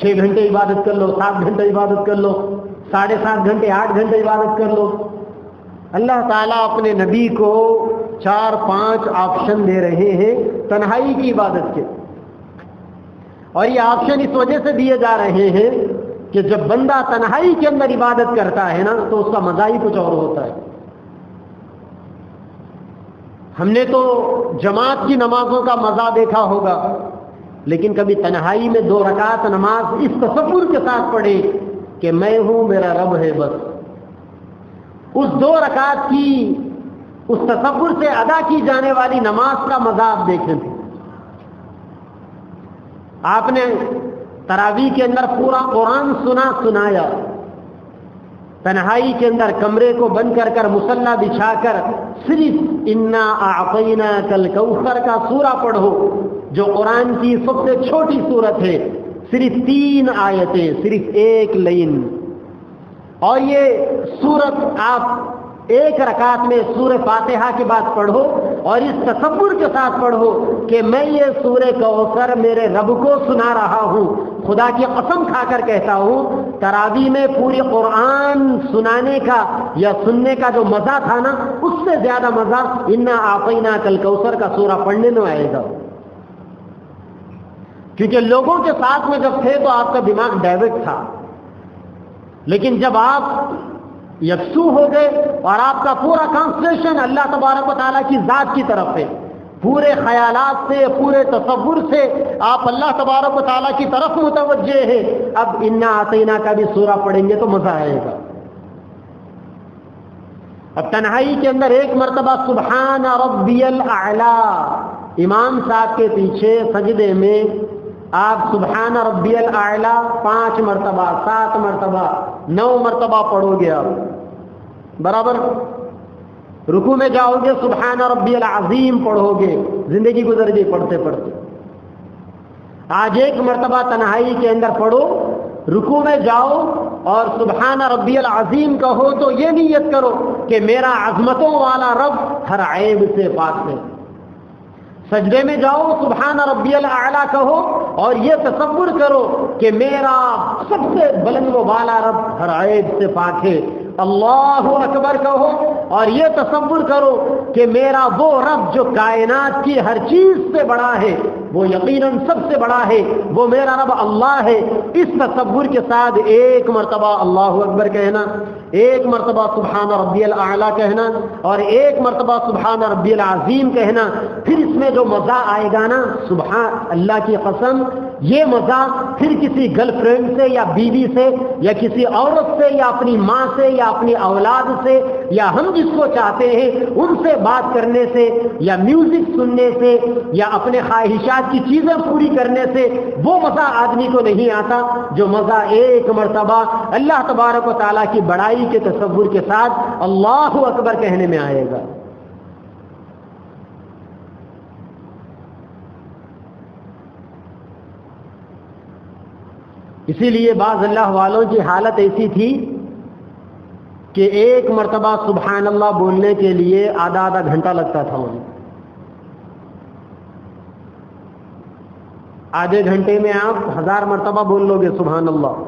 6 گھنٹے عبادت کر لو، 7 گھنٹے عبادت کر لو، 7.5 گھنٹے 8 گھنٹے عبادت کر لو. اللہ تعالیٰ اپنے نبی کو 4-5 آپشن دے رہے ہیں تنہائی کی عبادت کے. اور یہ آپشن اس وجہ سے دیے جا رہے ہیں کہ جب بندہ تنہائی کے اندر عبادت کرتا ہے نا تو اس کا مزہ ہی کچھ اور ہوتا ہے. ہم نے تو جماعت کی نمازوں کا مزہ دیکھا ہوگا، لیکن کبھی تنہائی میں 2 رکعت نماز اس تصور کے ساتھ پڑھے کہ میں ہوں میرا رب ہے بس. اس 2 رکعت کی اس تصور سے ادا کی جانے والی نماز کا مزہ آپ دیکھیں تھے. آپ نے تراویح کے اندر پورا قرآن سنایا، تنہائی کے اندر کمرے کو بند کر مصلی بچھا کر صرف انا اعطیناک الکوثر کا سورہ پڑھو، جو قرآن کی سب سے چھوٹی سورت ہے، صرف 3 آیتیں، صرف 1 لائن. اور یہ سورت آپ 1 رکعت میں سورہ فاتحہ کے بعد پڑھو اور اس تصور کے ساتھ پڑھو کہ میں یہ سورہ کوثر میرے رب کو سنا رہا ہوں. خدا کی قسم کھا کر کہتا ہوں، تراویح میں پوری قرآن سنانے کا یا سننے کا جو مزہ تھا نا، اس سے زیادہ مزہ انا اعطیناک الکوثر کا سورہ پڑھنے میں آئے گا. کیونکہ لوگوں کے ساتھ میں جب تھے تو آپ کا دماغ ڈائیورٹ تھا، لیکن جب آپ یکسو ہو گئے اور آپ کا پورا کنسنٹریشن اللہ تبارک و تعالیٰ کی ذات کی طرف ہے، پورے خیالات سے پورے تصور سے آپ اللہ تبارک و تعالیٰ کی طرف متوجہ ہے، اب انا اعطینا کا بھی سورہ پڑھیں گے تو مزہ آئے گا. اب تنہائی کے اندر 1 مرتبہ سبحان ربی الاعلی، امام صاحب کے پیچھے سجدے میں آپ سبحان ربی الاعلی 5 مرتبہ 7 مرتبہ 9 مرتبہ پڑھو گے آپ برابر. رکوع میں جاؤ گے سبحان ربی العظیم پڑھو گے، زندگی گزر گئی پڑھتے پڑھتے. آج 1 مرتبہ تنہائی کے اندر پڑھو، رکوع میں جاؤ اور سبحان ربی العظیم کہو تو یہ نیت کرو کہ میرا عظمتوں والا رب ہر عیب سے پاک ہے. سجدے میں جاؤ سبحان ربی الاعلی کہو اور یہ تصور کرو کہ میرا سب سے بلند و بالا رب ہر عیب سے پاک ہے. اللہ اکبر کہو اور یہ تصور کرو کہ میرا وہ رب جو کائنات کی ہر چیز سے بڑا ہے، وہ یقیناً سب سے بڑا ہے، وہ میرا رب اللہ ہے. اس تصور کے ساتھ 1 مرتبہ اللہ اکبر کہنا، 1 مرتبہ سبحان ربی الاعلی کہنا اور 1 مرتبہ سبحان ربی العظیم کہنا. پھر اس میں جو مزہ آئے گا نا، سبحان اللہ کی قسم، یہ مزہ پھر کسی گرل فرینڈ سے یا بیوی سے یا کسی عورت سے یا اپنی ماں سے یا اپنی اولاد سے یا ہم جس کو چاہتے ہیں ان سے بات کرنے سے یا میوزک سننے سے یا اپنے خواہشات کی چیزیں پوری کرنے سے وہ مزہ آدمی کو نہیں آتا جو مزہ 1 مرتبہ اللہ تبارک و تعالیٰ کی بڑائی کے تصور کے ساتھ اللہ اکبر کہنے میں آئے گا. اسی لیے بعض اللہ والوں کی حالت ایسی تھی کہ 1 مرتبہ سبحان اللہ بولنے کے لیے آدھا گھنٹہ لگتا تھا انہیں. آدھے گھنٹے میں آپ 1000 مرتبہ بول لو گے سبحان اللہ.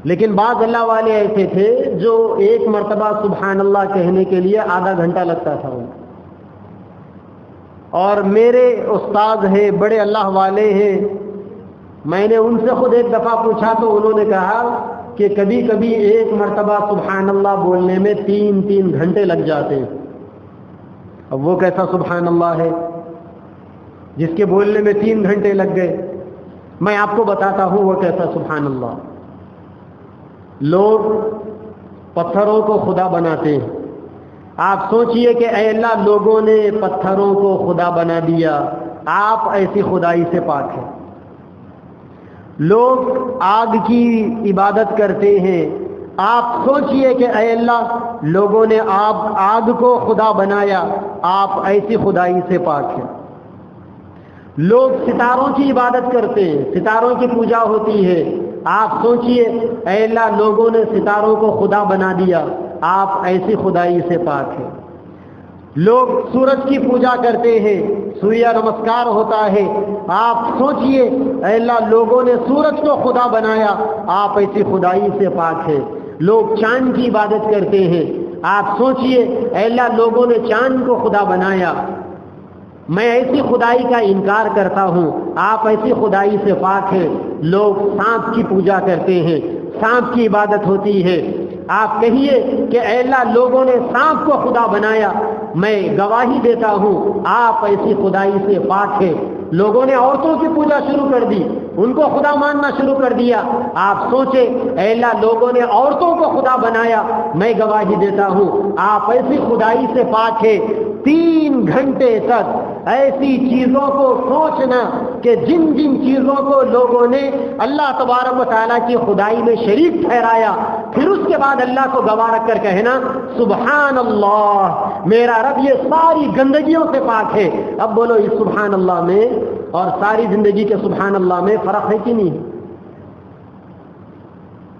لیکن بعض اللہ والے ایسے تھے جو ایک مرتبہ سبحان اللہ کہنے کے لیے آدھا گھنٹہ لگتا تھا ان کو. اور میرے استاد ہیں، بڑے اللہ والے ہیں، میں نے ان سے خود ایک دفعہ پوچھا تو انہوں نے کہا کہ کبھی کبھی ایک مرتبہ سبحان اللہ بولنے میں 3 گھنٹے لگ جاتے ہیں. اب وہ کیسا سبحان اللہ ہے جس کے بولنے میں 3 گھنٹے لگ گئے؟ میں آپ کو بتاتا ہوں وہ کیسا سبحان اللہ. لوگ پتھروں کو خدا بناتے ہیں. آپ سوچئے کہ اے اللہ لوگوں نے پتھروں کو خدا بنا دیا، آپ ایسی خدائی سے پاک ہیں. لوگ آگ کی عبادت کرتے ہیں، آپ سوچئے کہ اے اللہ لوگوں نے آگ کو خدا بنایا، آپ ایسی خدائی سے پاک ہیں. لوگ ستاروں کی عبادت کرتے ہیں، ستاروں کی پوجا ہوتی ہے، آپ سوچئے اے اللہ لوگوں نے ستاروں کو خدا بنا دیا، آپ ایسی خدائی سے پاک ہیں. لوگ سورج کی پوجا کرتے ہیں، سوریہ نمسکار ہوتا ہے، آپ سوچئے اے اللہ لوگوں نے سورج کو خدا بنایا، آپ ایسی خدائی سے پاک ہیں. لوگ چاند کی عبادت کرتے ہیں، آپ سوچئے اے اللہ لوگوں نے چاند کو خدا بنایا، میں ایسی خدائی کا انکار کرتا ہوں، آپ ایسی خدائی سے پاک ہیں. لوگ سانپ کی پوجا کرتے ہیں، سانپ کی عبادت ہوتی ہے، آپ کہیے کہ اے اللہ لوگوں نے سانپ کو خدا بنایا، میں گواہی دیتا ہوں آپ ایسی خدائی سے پاک ہیں. لوگوں نے عورتوں کی پوجا شروع کر دی، ان کو خدا ماننا شروع کر دیا، آپ سوچے اے اللہ لوگوں نے عورتوں کو خدا بنایا، میں گواہی دیتا ہوں آپ ایسی خدائی سے پاک ہے. 3 گھنٹے تک ایسی چیزوں کو سوچنا کہ جن جن چیزوں کو لوگوں نے اللہ تبارک و تعالیٰ کی خدائی میں شریک ٹھہرایا، پھر اس کے بعد اللہ کو گواہ رکھ کر کہنا سبحان اللہ میرا رب یہ ساری گندگیوں سے پاک ہے. اب بولو اس سبحان اللہ میں اور ساری زندگی کے سبحان اللہ میں فرق ہے کہ نہیں؟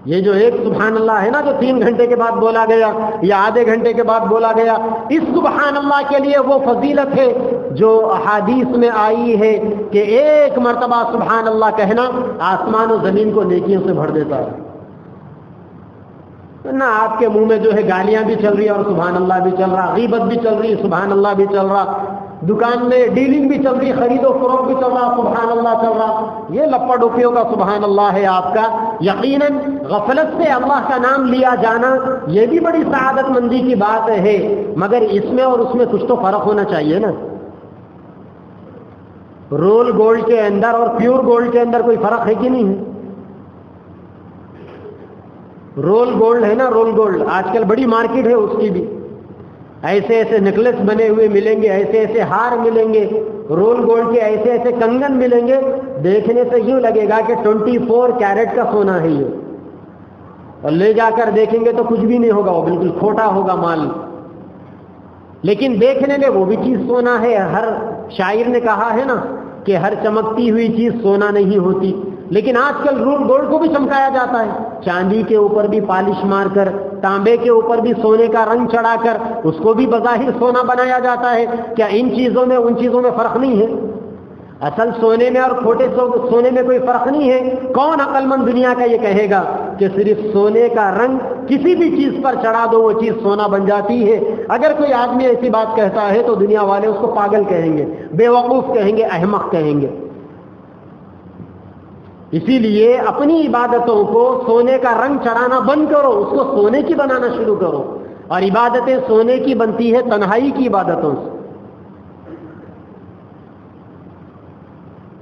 یہ جو ایک سبحان اللہ ہے نا جو 3 گھنٹے کے بعد بولا گیا یا آدھے گھنٹے کے بعد بولا گیا، اس سبحان اللہ کے لیے وہ فضیلت ہے جو احادیث میں آئی ہے کہ ایک مرتبہ سبحان اللہ کہنا آسمان و زمین کو نیکیوں سے بھر دیتا ہے. نہ آپ کے منہ میں جو ہے گالیاں بھی چل رہی اور سبحان اللہ بھی چل رہا، غیبت بھی چل رہی سبحان اللہ بھی چل رہا، دکان میں ڈیلنگ بھی چل رہی، خرید و فروخت بھی چل رہا، سبحان اللہ چل رہا. یہ لپا ڈوپیوں کا سبحان اللہ ہے آپ کا. یقیناً غفلت سے اللہ کا نام لیا جانا یہ بھی بڑی سعادت مندی کی بات ہے، مگر اس میں اور اس میں کچھ تو فرق ہونا چاہیے نا. رول گولڈ کے اندر اور پیور گولڈ کے اندر کوئی فرق ہے کہ نہیں ہے؟ رول گولڈ ہے نا، رول گولڈ آج کل بڑی مارکیٹ ہے اس کی بھی. ایسے ایسے نیکلس بنے ہوئے ملیں گے، ایسے ایسے ہار ملیں گے، رول گولڈ کے ایسے ایسے کنگن ملیں گے، دیکھنے سے یوں لگے گا کہ 24 کیرٹ کا سونا ہے یہ، اور لے جا کر دیکھیں گے تو کچھ بھی نہیں ہوگا، وہ بالکل کھوٹا ہوگا مال. لیکن دیکھنے میں وہ بھی چیز سونا ہے. ہر شاعر نے کہا ہے نا کہ ہر چمکتی ہوئی چیز سونا نہیں ہوتی، لیکن آج کل رول گولڈ کو بھی چمکایا جاتا ہے، چاندی کے اوپر بھی پالش مار کر، تانبے کے اوپر بھی سونے کا رنگ چڑھا کر اس کو بھی بظاہر سونا بنایا جاتا ہے. کیا ان چیزوں میں ان چیزوں میں فرق نہیں ہے؟ اصل سونے میں اور کھوٹے سونے میں کوئی فرق نہیں ہے. کون عقل مند دنیا کا یہ کہے گا کہ صرف سونے کا رنگ کسی بھی چیز پر چڑھا دو وہ چیز سونا بن جاتی ہے؟ اگر کوئی آدمی ایسی بات کہتا ہے تو دنیا والے اس کو پاگل کہیں گے، بے وقوف کہیں گے، احمق کہیں گے. اسی لیے اپنی عبادتوں کو سونے کا رنگ چڑھانا بند کرو، اس کو سونے کی بنانا شروع کرو. اور عبادتیں سونے کی بنتی ہے تنہائی کی عبادتوں سے.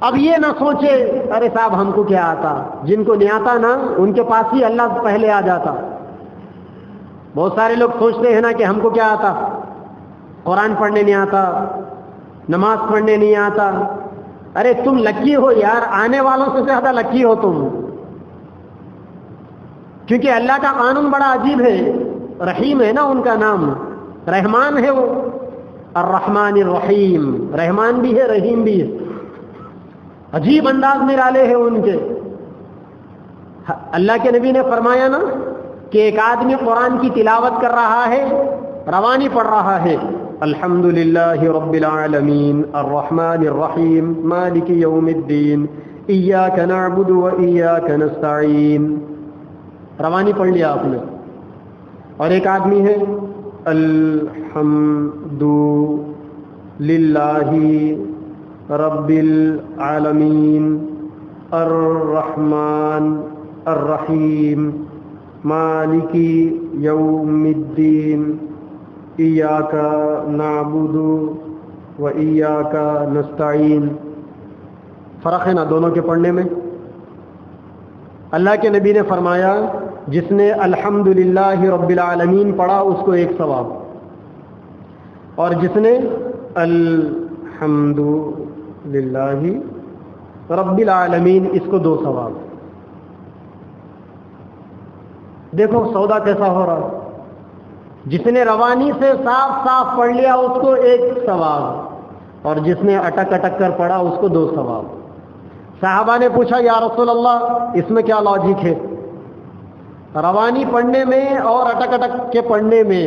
اب یہ نہ سوچے ارے صاحب ہم کو کیا آتا، جن کو نہیں آتا نا ان کے پاس ہی اللہ پہلے آ جاتا. بہت سارے لوگ سوچتے ہیں نا کہ ہم کو کیا آتا، قرآن پڑھنے نہیں آتا، نماز پڑھنے نہیں آتا. ارے تم لکی ہو یار، آنے والوں سے زیادہ لکی ہو تم، کیونکہ اللہ کا قانون بڑا عجیب ہے. رحیم ہے نا ان کا نام، رحمان ہے وہ، الرحمن الرحیم، رحمان بھی ہے رحیم بھی ہے. عجیب انداز نرالے ہیں ان کے. اللہ کے نبی نے فرمایا نا کہ ایک آدمی قرآن کی تلاوت کر رہا ہے، روانی پڑھ رہا ہے، الحمدللہ رب العالمین الرحمن الرحیم مالک یوم الدین ایاک نعبد و ایاک نستعین. روانی پڑھ لیا آپ نے. اور ایک آدمی ہے الحمد للہ رب العالمین الرحمن الرحیم مالک یوم الدین ایاک نعبد و ایاک نستعین. فرق ہے نا دونوں کے پڑھنے میں؟ اللہ کے نبی نے فرمایا جس نے الحمدللہ رب العالمین پڑھا اس کو 1 ثواب، اور جس نے الحمدللہ رب العالمین اس کو 2 ثواب. دیکھو سودا کیسا ہو رہا. جس نے روانی سے صاف صاف پڑھ لیا اس کو 1 ثواب، اور جس نے اٹک اٹک کر پڑھا اس کو 2 ثواب. صحابہ نے پوچھا یا رسول اللہ اس میں کیا لاجک ہے؟ روانی پڑھنے میں اور اٹک اٹک کے پڑھنے میں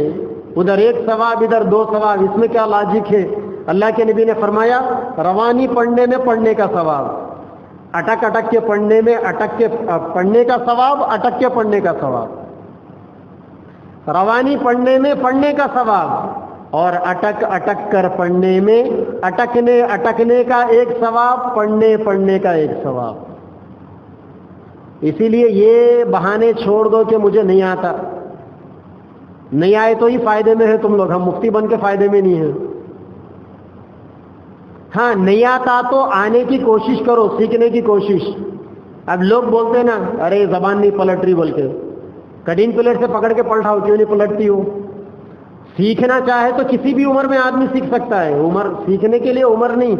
ادھر 1 ثواب ادھر 2 ثواب، اس میں کیا لاجک ہے؟ اللہ کے نبی نے فرمایا روانی پڑھنے میں پڑھنے کا ثواب، اٹک اٹک کے پڑھنے میں اٹک کے پڑھنے کا ثواب، اٹک کے پڑھنے کا ثواب. روانی پڑھنے میں پڑھنے کا ثواب، اور اٹک اٹک کر پڑھنے میں اٹکنے کا 1 ثواب، پڑھنے کا 1 ثواب. اسی لیے یہ بہانے چھوڑ دو کہ مجھے نہیں آتا. نہیں آئے تو ہی فائدے میں ہے تم لوگ، ہم مفتی بن کے فائدے میں نہیں ہیں. ہاں نہیں آتا تو آنے کی کوشش کرو، سیکھنے کی کوشش. اب لوگ بولتے نا ارے زبان نہیں پلٹ رہی، بول کے کٹین پلیٹ سے پکڑ کے پلٹاؤ، کیوں نہیں پلٹتی ہو؟ سیکھنا چاہے تو کسی بھی عمر میں آدمی سیکھ سکتا ہے. عمر سیکھنے کے لیے عمر نہیں.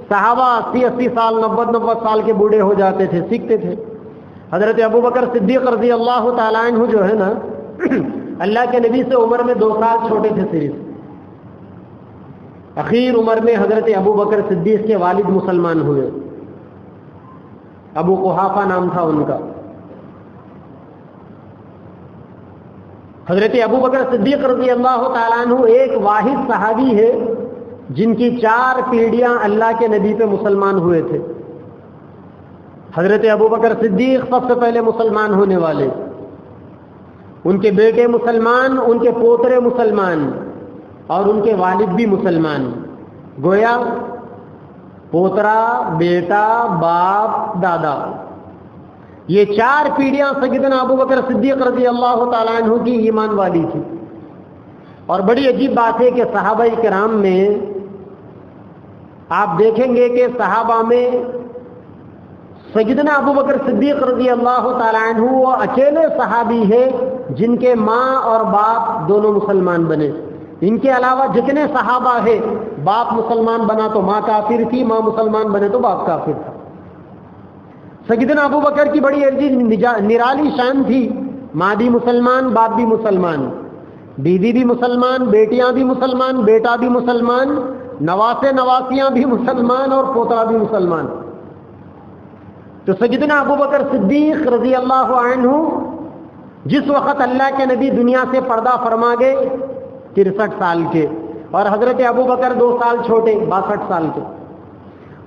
صحابہ 80 سال 90 سال کے بوڑھے ہو جاتے تھے، سیکھتے تھے. حضرت ابوبکر صدیق رضی اللہ تعالیٰ عنہ جو ہے نا اللہ کے نبی سے عمر میں 2 سال چھوٹے تھے صرف. اخیر عمر میں حضرت ابوبکر صدیق کے والد مسلمان ہوئے. ابو قحافہ نام تھا ان کا. حضرت ابوبکر صدیق رضی اللہ تعالیٰ عنہ ایک واحد صحابی ہے جن کی 4 پیڑھیاں اللہ کے نبی پہ مسلمان ہوئے تھے. حضرت ابوبکر صدیق سب سے پہلے مسلمان ہونے والے، ان کے بیٹے مسلمان، ان کے پوترے مسلمان، اور ان کے والد بھی مسلمان. گویا پوترا، بیٹا، باپ، دادا، یہ 4 پیڑھیاں سیدنا ابوبکر صدیق رضی اللہ تعالیٰ عنہ کی ایمان والی تھی. اور بڑی عجیب بات ہے کہ صحابہ کرام میں آپ دیکھیں گے کہ صحابہ میں سیدنا ابوبکر صدیق رضی اللہ تعالیٰ عنہ وہ اکیلے صحابی ہے جن کے ماں اور باپ دونوں مسلمان بنے. ان کے علاوہ جتنے صحابہ ہیں باپ مسلمان بنا تو ماں کافر تھی، ماں مسلمان بنے تو باپ کافر تھا. سیدنا ابوبکر کی بڑی عجیب نرالی شان تھی. ماں بھی مسلمان، باپ بھی مسلمان، بیوی بھی مسلمان، بیٹیاں بھی مسلمان، بیٹا بھی مسلمان، نواسے نواسیاں بھی مسلمان، اور پوترا بھی مسلمان. تو سیدنا ابوبکر صدیق رضی اللہ عنہ جس وقت اللہ کے نبی دنیا سے پردہ فرما گئے 63 سال کے، اور حضرت ابوبکر 2 سال چھوٹے 62 سال کے.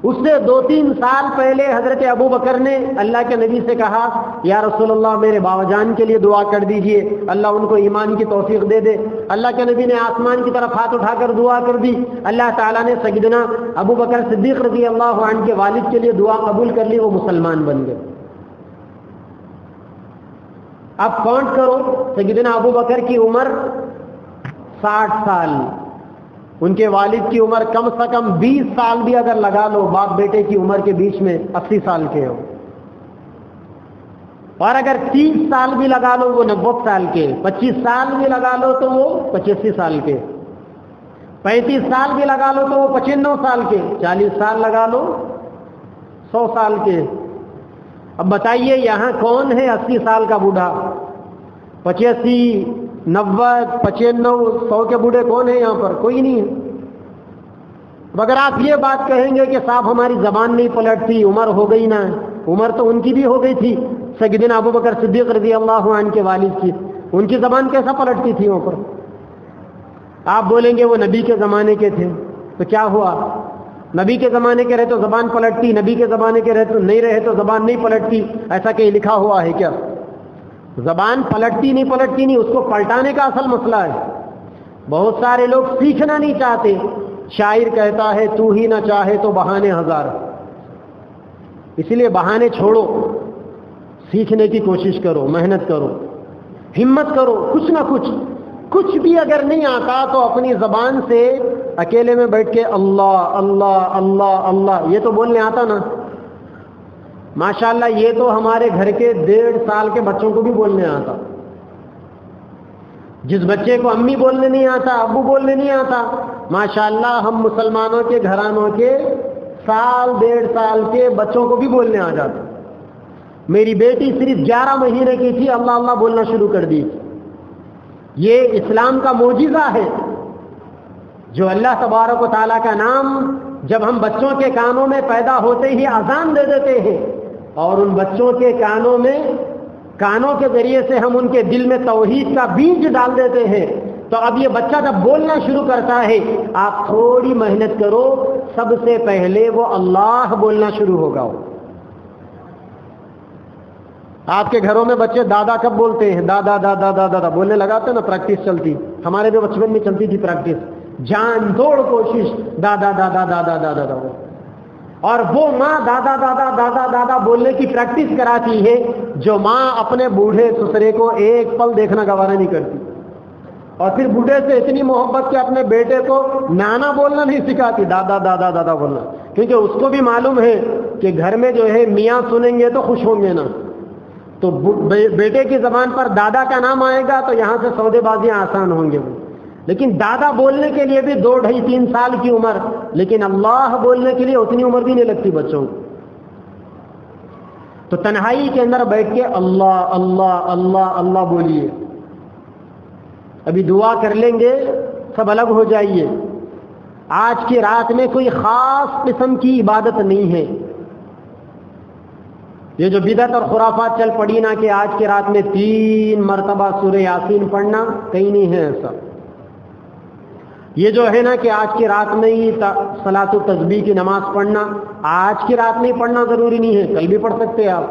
اس سے 2-3 سال پہلے حضرت ابوبکر نے اللہ کے نبی سے کہا یا رسول اللہ میرے بابا جان کے لیے دعا کر دیجئے، اللہ ان کو ایمان کی توفیق دے دے. اللہ کے نبی نے آسمان کی طرف ہاتھ اٹھا کر دعا کر دی. اللہ تعالیٰ نے سیدنا ابوبکر صدیق رضی اللہ عنہ کے والد کے لیے دعا قبول کر لی، وہ مسلمان بن گئے. اب کاؤنٹ کرو، سیدنا ابوبکر کی عمر 60 سال، ان کے والد کی عمر کم سے کم 20 سال بھی اگر لگا لو باپ بیٹے کی عمر کے بیچ میں 80 سال کے ہو، اور اگر 30 سال بھی لگا لو وہ 90 سال کے، 25 سال بھی لگا لو تو وہ 85 سال کے، 35 سال بھی لگا لو تو وہ 95 سال کے، 40 سال لگا لو 100 سال کے. اب بتائیے یہاں کون ہے 80 سال کا بوڑھا؟ 85 90 95 100 کے بوڑھے کون ہیں یہاں پر؟ کوئی نہیں ہے. اگر آپ یہ بات کہیں گے کہ صاحب ہماری زبان نہیں پلٹتی، عمر ہو گئی نا، عمر تو ان کی بھی ہو گئی تھی سیدنا ابوبکر صدیق رضی اللہ عنہ کے والد کی، ان کی زبان کیسا پلٹتی تھی وہاں پر؟ آپ بولیں گے وہ نبی کے زمانے کے تھے، تو کیا ہوا؟ نبی کے زمانے کے رہے تو زبان پلٹتی، نبی کے زمانے کے رہے تو نہیں رہے تو زبان نہیں پلٹتی، ایسا کہیں لکھا ہوا ہے کیا؟ زبان پلٹتی نہیں، اس کو پلٹانے کا اصل مسئلہ ہے. بہت سارے لوگ سیکھنا نہیں چاہتے. شاعر کہتا ہے تو ہی نہ چاہے تو بہانے ہزار. اس لیے بہانے چھوڑو، سیکھنے کی کوشش کرو، محنت کرو، ہمت کرو. کچھ نہ کچھ بھی اگر نہیں آتا تو اپنی زبان سے اکیلے میں بیٹھ کے اللہ اللہ اللہ اللہ یہ تو بولنے آتا نا. ماشاءاللہ یہ تو ہمارے گھر کے 1.5 سال کے بچوں کو بھی بولنے آتا. جس بچے کو امی بولنے نہیں آتا، ابو بولنے نہیں آتا، ماشاءاللہ ہم مسلمانوں کے گھرانوں کے 1.5 سال کے بچوں کو بھی بولنے آ جاتا. میری بیٹی صرف 11 مہینے کی تھی، اللہ اللہ بولنا شروع کر دی. یہ اسلام کا معجزہ ہے جو اللہ تبارک و تعالیٰ کا نام جب ہم بچوں کے کانوں میں پیدا ہوتے ہی اذان دے دیتے ہیں اور ان بچوں کے کانوں کے ذریعے سے ہم ان کے دل میں توحید کا بیج ڈال دیتے ہیں. تو اب یہ بچہ جب بولنا شروع کرتا ہے، آپ تھوڑی محنت کرو، سب سے پہلے وہ اللہ بولنا شروع ہوگا. آپ کے گھروں میں بچے دادا کب بولتے ہیں؟ دادا دادا دادا دادا بولنے لگاتے نا، پریکٹس چلتی. ہمارے بھی بچپن میں چلتی تھی پریکٹس، جان توڑ کوشش، دادا دادا دادا دادا دادا. اور وہ ماں دادا دادا دادا دادا بولنے کی پریکٹس کراتی ہے جو ماں اپنے بوڑھے سسرے کو ایک پل دیکھنا گوارا نہیں کرتی، اور پھر بوڑھے سے اتنی محبت کہ اپنے بیٹے کو نانا بولنا نہیں سکھاتی، دادا دادا دادا بولنا. کیونکہ اس کو بھی معلوم ہے کہ گھر میں جو ہے میاں سنیں گے تو خوش ہوں گے نا. تو بیٹے کی زبان پر دادا کا نام آئے گا تو یہاں سے سودے بازیاں آسان ہوں گے. لیکن دادا بولنے کے لیے بھی 2 ڈھائی 3 سال کی عمر، لیکن اللہ بولنے کے لیے اتنی عمر بھی نہیں لگتی بچوں کو. تو تنہائی کے اندر بیٹھ کے اللہ اللہ اللہ اللہ بولیے. ابھی دعا کر لیں گے، سب الگ ہو جائیے. آج کی رات میں کوئی خاص قسم کی عبادت نہیں ہے. یہ جو بدعت اور خرافات چل پڑی نا کہ آج کی رات میں 3 مرتبہ سورہ یاسین پڑھنا، کہیں نہیں ہے ایسا. یہ جو ہے نا کہ آج کی رات میں ہی صلاۃ التسبیح کی نماز پڑھنا، آج کی رات میں ہی پڑھنا ضروری نہیں ہے، کل بھی پڑھ سکتے ہیں آپ.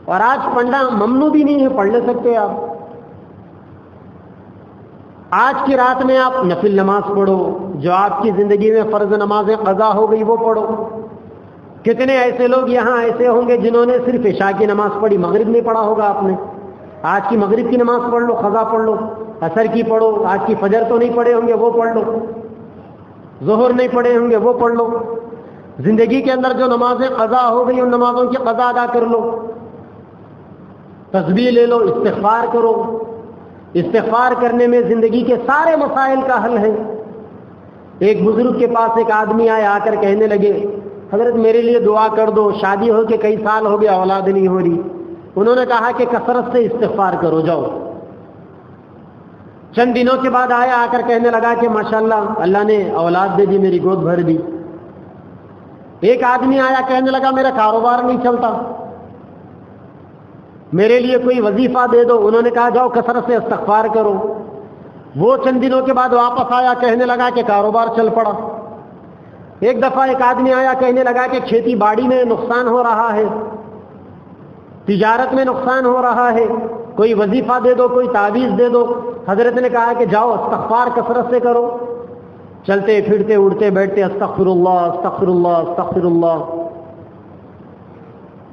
اور آج پڑھنا ممنوع بھی نہیں ہے، پڑھ لے سکتے ہیں آپ. آج کی رات میں آپ نفل نماز پڑھو، جو آپ کی زندگی میں فرض نمازیں قضا ہو گئی وہ پڑھو. کتنے ایسے لوگ یہاں ایسے ہوں گے جنہوں نے صرف عشاء کی نماز پڑھی، مغرب نہیں پڑھا ہوگا آپ نے. آج کی مغرب کی نماز پڑھ لو، قضا پڑھ لو. عصر کی پڑھو، آج کی فجر تو نہیں پڑھے ہوں گے وہ پڑھ لو. ظہر نہیں پڑھے ہوں گے وہ پڑھ لو. زندگی کے اندر جو نمازیں قضا ہو گئی ان نمازوں کی قضا ادا کر لو. تسبیح لے لو، استغفار کرو. استغفار کرنے میں زندگی کے سارے مسائل کا حل ہے. ایک بزرگ کے پاس ایک آدمی آئے، آ کر کہنے لگے حضرت میرے لیے دعا کر دو، شادی ہو کے کئی سال ہو گیا، اولاد نہیں ہو رہی. انہوں نے کہا کہ کثرت سے استغفار کرو، جاؤ. چند دنوں کے بعد آیا، آ کر کہنے لگا کہ ماشاءاللہ اللہ نے اولاد دے دی، میری گود بھر دی. ایک آدمی آیا، کہنے لگا میرا کاروبار نہیں چلتا، میرے لیے کوئی وظیفہ دے دو. انہوں نے کہا جاؤ کثرت سے استغفار کرو. وہ چند دنوں کے بعد واپس آیا، کہنے لگا کہ کاروبار چل پڑا. ایک دفعہ ایک آدمی آیا، کہنے لگا کہ کھیتی باڑی میں نقصان ہو رہا ہے، تجارت میں نقصان ہو رہا ہے، کوئی وظیفہ دے دو، کوئی تعویذ دے دو. حضرت نے کہا کہ جاؤ استغفار کثرت سے کرو. چلتے پھرتے اڑتے بیٹھتے استغفر اللہ استغفر اللہ استغفر اللہ.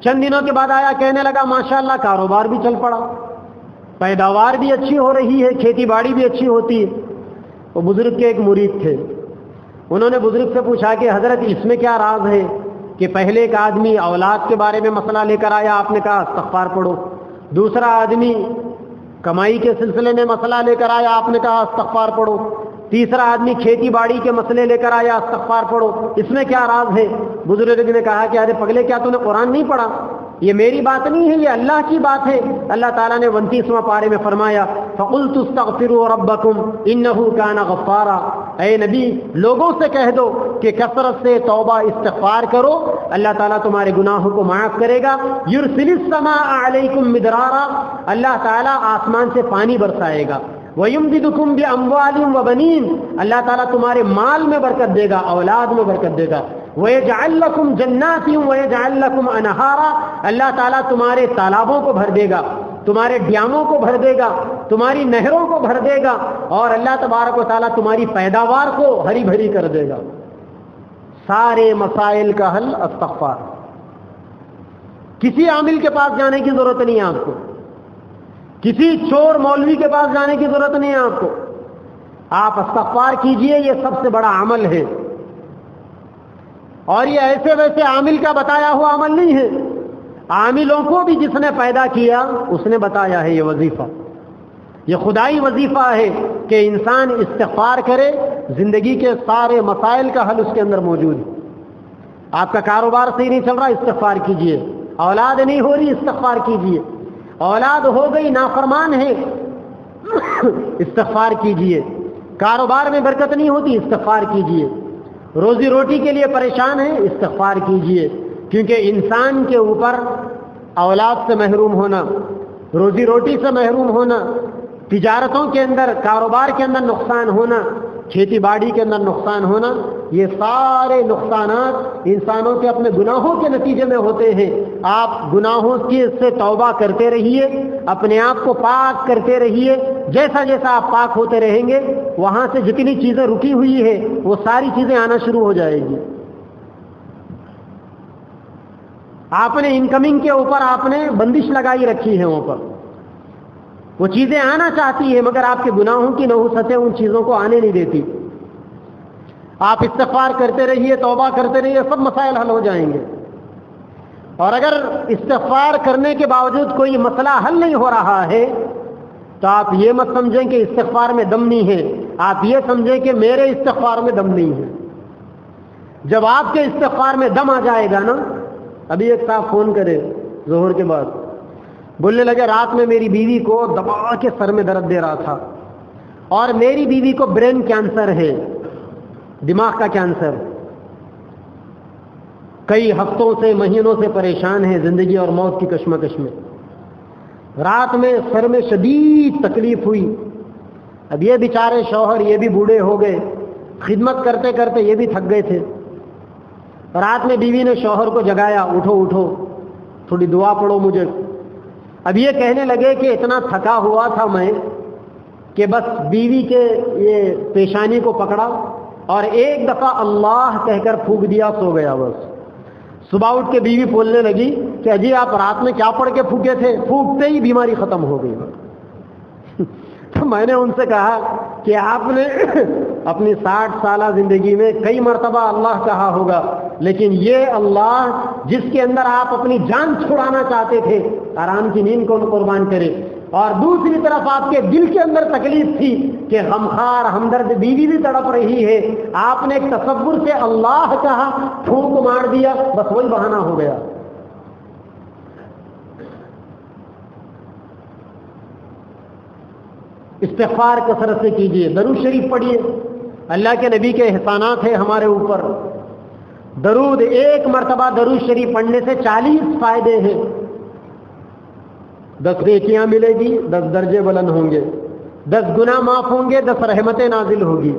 چند دنوں کے بعد آیا، کہنے لگا ماشاءاللہ کاروبار بھی چل پڑا، پیداوار بھی اچھی ہو رہی ہے، کھیتی باڑی بھی اچھی ہوتی ہے. وہ بزرگ کے ایک مرید تھے. انہوں نے بزرگ سے پوچھا کہ حضرت اس میں کیا راز ہے کہ پہلے ایک آدمی اولاد کے بارے میں مسئلہ لے کر آیا، آپ نے کہا استغفار پڑھو. دوسرا آدمی کمائی کے سلسلے میں مسئلہ لے کر آیا، آپ نے کہا استغفار پڑھو. تیسرا آدمی کھیتی باڑی کے مسئلے لے کر آیا، استغفار پڑھو. اس میں کیا راز ہے؟ بزرگ نے کہا کہ ارے پگلے کیا تو نے قرآن نہیں پڑھا؟ یہ میری بات نہیں ہے، یہ اللہ کی بات ہے. اللہ تعالیٰ نے 29واں پارے میں فرمایا فَقُلْتُ اسْتَغْفِرُوا رَبَّكُمْ إِنَّهُ كَانَ غَفَّارًا. اے نبی لوگوں سے کہہ دو کہ کثرت سے توبہ استغفار کرو، اللہ تعالیٰ تمہارے گناہوں کو معاف کرے گا. يُرْسِلِ السَّمَاءَ عَلَيْكُمْ مِدْرَارًا. اللہ تعالیٰ آسمان سے پانی برسائے گا. وَيُمْدِدُكُمْ بِأَمْوَالٍ وَبَنِينَ. اللہ تعالیٰ تمہارے مال میں برکت دے گا، اولاد میں برکت دے گا. وَيَجْعَلْ لَكُمْ جَنَّاتٍ وَيَجْعَلْ لَكُمْ أَنْهَارًا. اللہ تعالیٰ تمہارے تالابوں کو بھر دے گا. تمہارے ڈیموں کو بھر دے گا، تمہاری نہروں کو بھر دے گا، اور اللہ تبارک و تعالیٰ تمہاری پیداوار کو ہری بھری کر دے گا۔ سارے مسائل کا حل استغفار۔ کسی عامل کے پاس جانے کی ضرورت نہیں ہے آپ کو، کسی چور مولوی کے پاس جانے کی ضرورت نہیں ہے آپ کو، آپ استغفار کیجئے، یہ سب سے بڑا عمل ہے، اور یہ ایسے ویسے عامل کا بتایا ہوا عمل نہیں ہے، عاملوں کو بھی جس نے پیدا کیا اس نے بتایا ہے یہ وظیفہ، یہ خدائی وظیفہ ہے کہ انسان استغفار کرے، زندگی کے سارے مسائل کا حل اس کے اندر موجود ہے۔ آپ کا کاروبار صحیح نہیں چل رہا، استغفار کیجئے، اولاد نہیں ہو رہی، استغفار کیجئے، اولاد ہو گئی نافرمان ہے، استغفار کیجئے، کاروبار میں برکت نہیں ہوتی، استغفار کیجئے، روزی روٹی کے لیے پریشان ہے، استغفار کیجئے، کیونکہ انسان کے اوپر اولاد سے محروم ہونا، روزی روٹی سے محروم ہونا، تجارتوں کے اندر، کاروبار کے اندر نقصان ہونا، کھیتی باڑی کے اندر نقصان ہونا، یہ سارے نقصانات انسانوں کے اپنے گناہوں کے نتیجے میں ہوتے ہیں۔ آپ گناہوں سے توبہ کرتے رہیے، اپنے آپ کو پاک کرتے رہیے، جیسا جیسا آپ پاک ہوتے رہیں گے وہاں سے جتنی چیزیں رکی ہوئی ہے وہ ساری چیزیں آنا شروع ہو جائے گی۔ آپ نے انکمنگ کے اوپر آپ نے بندش لگائی رکھی ہے، وہاں پر وہ چیزیں آنا چاہتی ہے مگر آپ کے گناہوں کی نحوستیں ان چیزوں کو آنے نہیں دیتی۔ آپ استغفار کرتے رہیے، توبہ کرتے رہیے، سب مسائل حل ہو جائیں گے۔ اور اگر استغفار کرنے کے باوجود کوئی مسئلہ حل نہیں ہو رہا ہے تو آپ یہ مت سمجھیں کہ استغفار میں دم نہیں ہے، آپ یہ سمجھیں کہ میرے استغفار میں دم نہیں ہے۔ جب آپ کے استغفار میں دم آ جائے گا نا، ابھی ایک صاحب فون کرے ظہر کے بعد، بولنے لگے رات میں میری بیوی کو دبا کے سر میں درد دے رہا تھا، اور میری بیوی کو برین کینسر ہے، دماغ کا کینسر، کئی ہفتوں سے مہینوں سے پریشان ہے، زندگی اور موت کی کشمکش میں، رات میں سر میں شدید تکلیف ہوئی۔ اب یہ بیچارے شوہر یہ بھی بوڑھے ہو گئے، خدمت کرتے کرتے یہ بھی تھک گئے تھے۔ رات میں بیوی نے شوہر کو جگایا، اٹھو اٹھو تھوڑی دعا پڑھو مجھے۔ اب یہ کہنے لگے کہ اتنا تھکا ہوا تھا میں کہ بس بیوی کے یہ پیشانی کو پکڑا اور ایک دفعہ اللہ کہہ کر پھونک دیا، سو گیا بس۔ صبح اٹھ کے بیوی بولنے لگی کہ اجی آپ رات میں کیا پڑھ کے پھونکے تھے؟ پھونکتے ہی بیماری ختم ہو گئی۔ تو میں نے ان سے کہا کہ آپ نے اپنی 60 سالہ زندگی میں کئی مرتبہ اللہ کہا ہوگا، لیکن یہ اللہ جس کے اندر آپ اپنی جان چھڑانا چاہتے تھے، آرام کی نیند کو قربان کرے، اور دوسری طرف آپ کے دل کے اندر تکلیف تھی کہ غمخوار ہمدرد بیوی بھی تڑپ رہی ہے، آپ نے ایک تصور سے اللہ کہا، پھونک مار دیا، بس وہی بہانہ ہو گیا۔ استغفار کثرت سے کیجیے، درود شریف پڑھیے، اللہ کے نبی کے احسانات ہیں ہمارے اوپر۔ درود، ایک مرتبہ درود شریف پڑھنے سے 40 فائدے ہیں، 10 نیکیاں ملے گی، 10 درجے بلند ہوں گے، 10 گناہ معاف ہوں گے، 10 رحمتیں نازل ہوگی،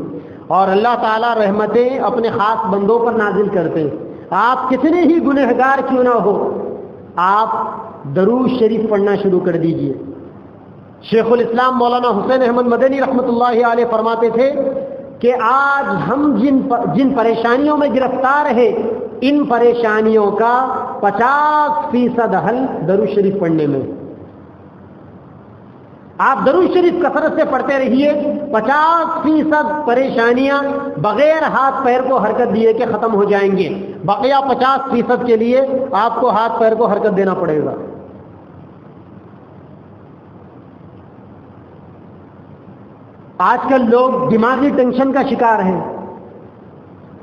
اور اللہ تعالیٰ رحمتیں اپنے خاص بندوں پر نازل کرتے ہیں۔ آپ کتنے ہی گنہگار کیوں نہ ہو، آپ درود شریف پڑھنا شروع کر دیجئے۔ شیخ الاسلام مولانا حسین احمد مدنی رحمۃ اللہ علیہ فرماتے تھے کہ آج ہم جن پریشانیوں میں گرفتار ہیں، ان پریشانیوں کا 50% حل درود شریف پڑھنے میں۔ آپ درود شریف کثرت سے پڑھتے رہیے، 50% پریشانیاں بغیر ہاتھ پیر کو حرکت دیے کہ ختم ہو جائیں گے، بقیہ 50% کے لیے آپ کو ہاتھ پیر کو حرکت دینا پڑے گا۔ آج کل لوگ دماغی ٹینشن کا شکار ہیں،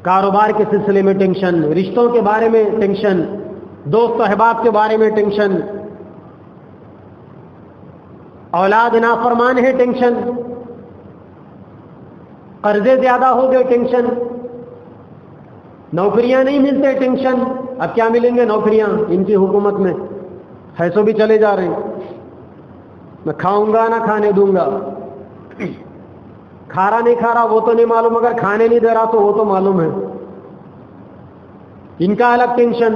کاروبار کے سلسلے میں ٹینشن، رشتوں کے بارے میں ٹینشن، دوست و احباب کے بارے میں ٹینشن، اولاد نافرمان ہے ٹینشن، قرضے زیادہ ہو گئے ٹینشن، نوکریاں نہیں ملتے ٹینشن۔ اب کیا ملیں گے نوکریاں ان کی حکومت میں، ایسو بھی چلے جا رہے ہیں، میں کھاؤں گا نہ کھانے دوں گا، کھا رہا نہیں کھا رہا وہ تو نہیں معلوم، اگر کھانے نہیں دے رہا تو وہ تو معلوم ہے۔ ان کا الگ ٹینشن،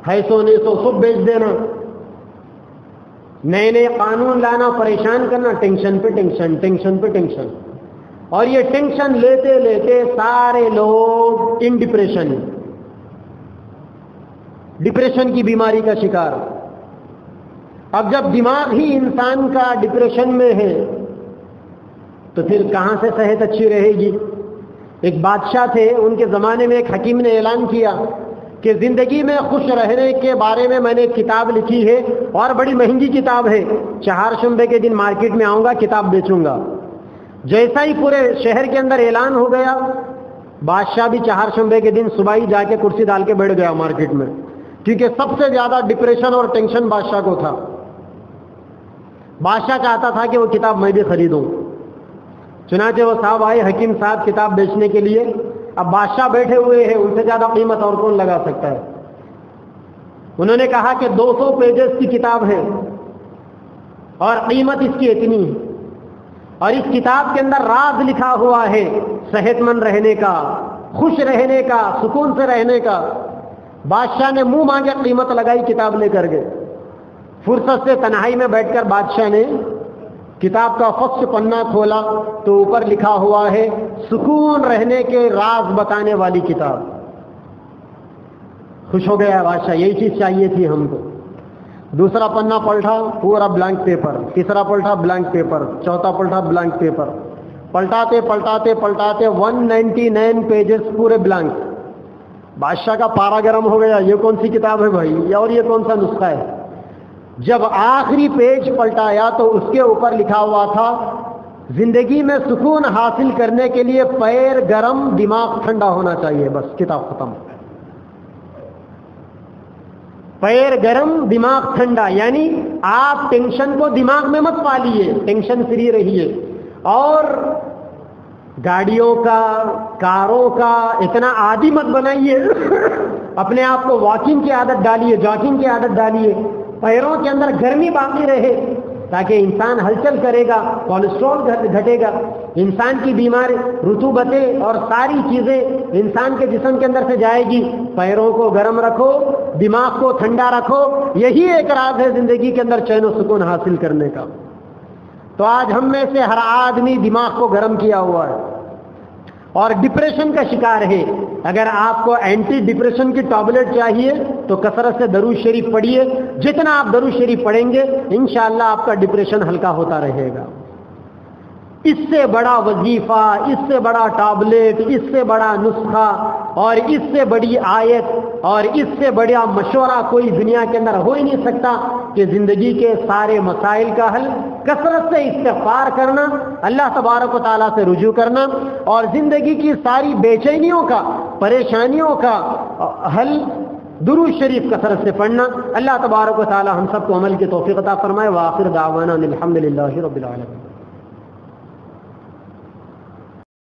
ہے سو نہیں سو سب بیچ دینا، نئے نئے قانون لانا، پریشان کرنا، ٹینشن پہ ٹینشن، ٹینشن پہ ٹینشن، اور یہ ٹینشن لیتے لیتے سارے لوگ ان ڈپریشن کی بیماری کا شکار۔ اب جب دماغ ہی انسان کا ڈپریشن میں ہے تو پھر کہاں سے صحت اچھی رہے گی؟ ایک بادشاہ تھے، ان کے زمانے میں ایک حکیم نے اعلان کیا کہ زندگی میں خوش رہنے کے بارے میں نے ایک کتاب لکھی ہے، اور بڑی مہنگی کتاب ہے، چہارشنبے کے دن مارکیٹ میں آؤں گا، کتاب بیچوں گا۔ جیسا ہی پورے شہر کے اندر اعلان ہو گیا، بادشاہ بھی چہارشنبے کے دن صبح ہی جا کے کرسی ڈال کے بیٹھ گیا مارکیٹ میں، کیونکہ سب سے زیادہ ڈپریشن اور ٹینشن بادشاہ کو تھا۔ بادشاہ چاہتا تھا کہ وہ کتاب میں بھی خریدوں، چنانچہ وہ صاحب آئے، حکیم صاحب کتاب بیچنے کے لیے۔ اب بادشاہ بیٹھے ہوئے ہیں، ان سے زیادہ قیمت اور کون لگا سکتا ہے؟ انہوں نے کہا کہ 200 پیجز کی کتاب ہے اور قیمت اس کی اتنی ہے، اور اس کتاب کے اندر راز لکھا ہوا ہے صحت مند رہنے کا، خوش رہنے کا، سکون سے رہنے کا۔ بادشاہ نے منہ مانگے قیمت لگائی، کتاب لے کر گئے۔ فرصت سے تنہائی میں بیٹھ کر بادشاہ نے کتاب کا فرسٹ پنا کھولا تو اوپر لکھا ہوا ہے سکون رہنے کے راز بتانے والی کتاب۔ خوش ہو گیا بادشاہ، یہی چیز چاہیے تھی ہم کو۔ دوسرا پنا پلٹا، پورا بلینک پیپر، تیسرا پلٹا بلینک پیپر، چوتھا پلٹا بلینک پیپر، پلٹاتے پلٹاتے پلٹاتے 199 پیجز پورے بلینک۔ بادشاہ کا پارا گرم ہو گیا، یہ کون سی کتاب ہے بھائی، اور یہ کون سا نسخہ ہے؟ جب آخری پیج پلٹایا تو اس کے اوپر لکھا ہوا تھا زندگی میں سکون حاصل کرنے کے لیے پیر گرم، دماغ ٹھنڈا ہونا چاہیے، بس کتاب ختم۔ پیر گرم، دماغ ٹھنڈا، یعنی آپ ٹینشن کو دماغ میں مت پالیے، ٹینشن فری رہیے، اور گاڑیوں کا، کاروں کا اتنا عادی مت بنائیے، اپنے آپ کو واکنگ کی عادت ڈالیے، جاگنگ کی عادت ڈالیے، پیروں کے اندر گرمی باقی رہے تاکہ انسان ہلچل کرے گا، کولیسٹرول گھٹے گا، انسان کی بیماری، رطوبتیں اور ساری چیزیں انسان کے جسم کے اندر سے جائے گی۔ پیروں کو گرم رکھو، دماغ کو ٹھنڈا رکھو، یہی ایک راز ہے زندگی کے اندر چین و سکون حاصل کرنے کا۔ تو آج ہم میں سے ہر آدمی دماغ کو گرم کیا ہوا ہے اور ڈپریشن کا شکار ہے۔ اگر آپ کو اینٹی ڈپریشن کی ٹیبلٹ چاہیے تو کثرت سے درود شریف پڑھیے، جتنا آپ درود شریف پڑھیں گے انشاءاللہ آپ کا ڈپریشن ہلکا ہوتا رہے گا۔ اس سے بڑا وظیفہ، اس سے بڑا ٹیبلٹ، اس سے بڑا نسخہ اور اس سے بڑی آیت اور اس سے بڑا مشورہ کوئی دنیا کے اندر ہو ہی نہیں سکتا کہ زندگی کے سارے مسائل کا حل کثرت سے استغفار کرنا، اللہ تبارک و تعالیٰ سے رجوع کرنا، اور زندگی کی ساری بے چینیوں کا، پریشانیوں کا حل درود شریف کثرت سے پڑھنا۔ اللہ تبارک و تعالیٰ ہم سب کو عمل کی توفیق عطا فرمائے۔ وآخر دعوانا الحمدللہ رب العالمین۔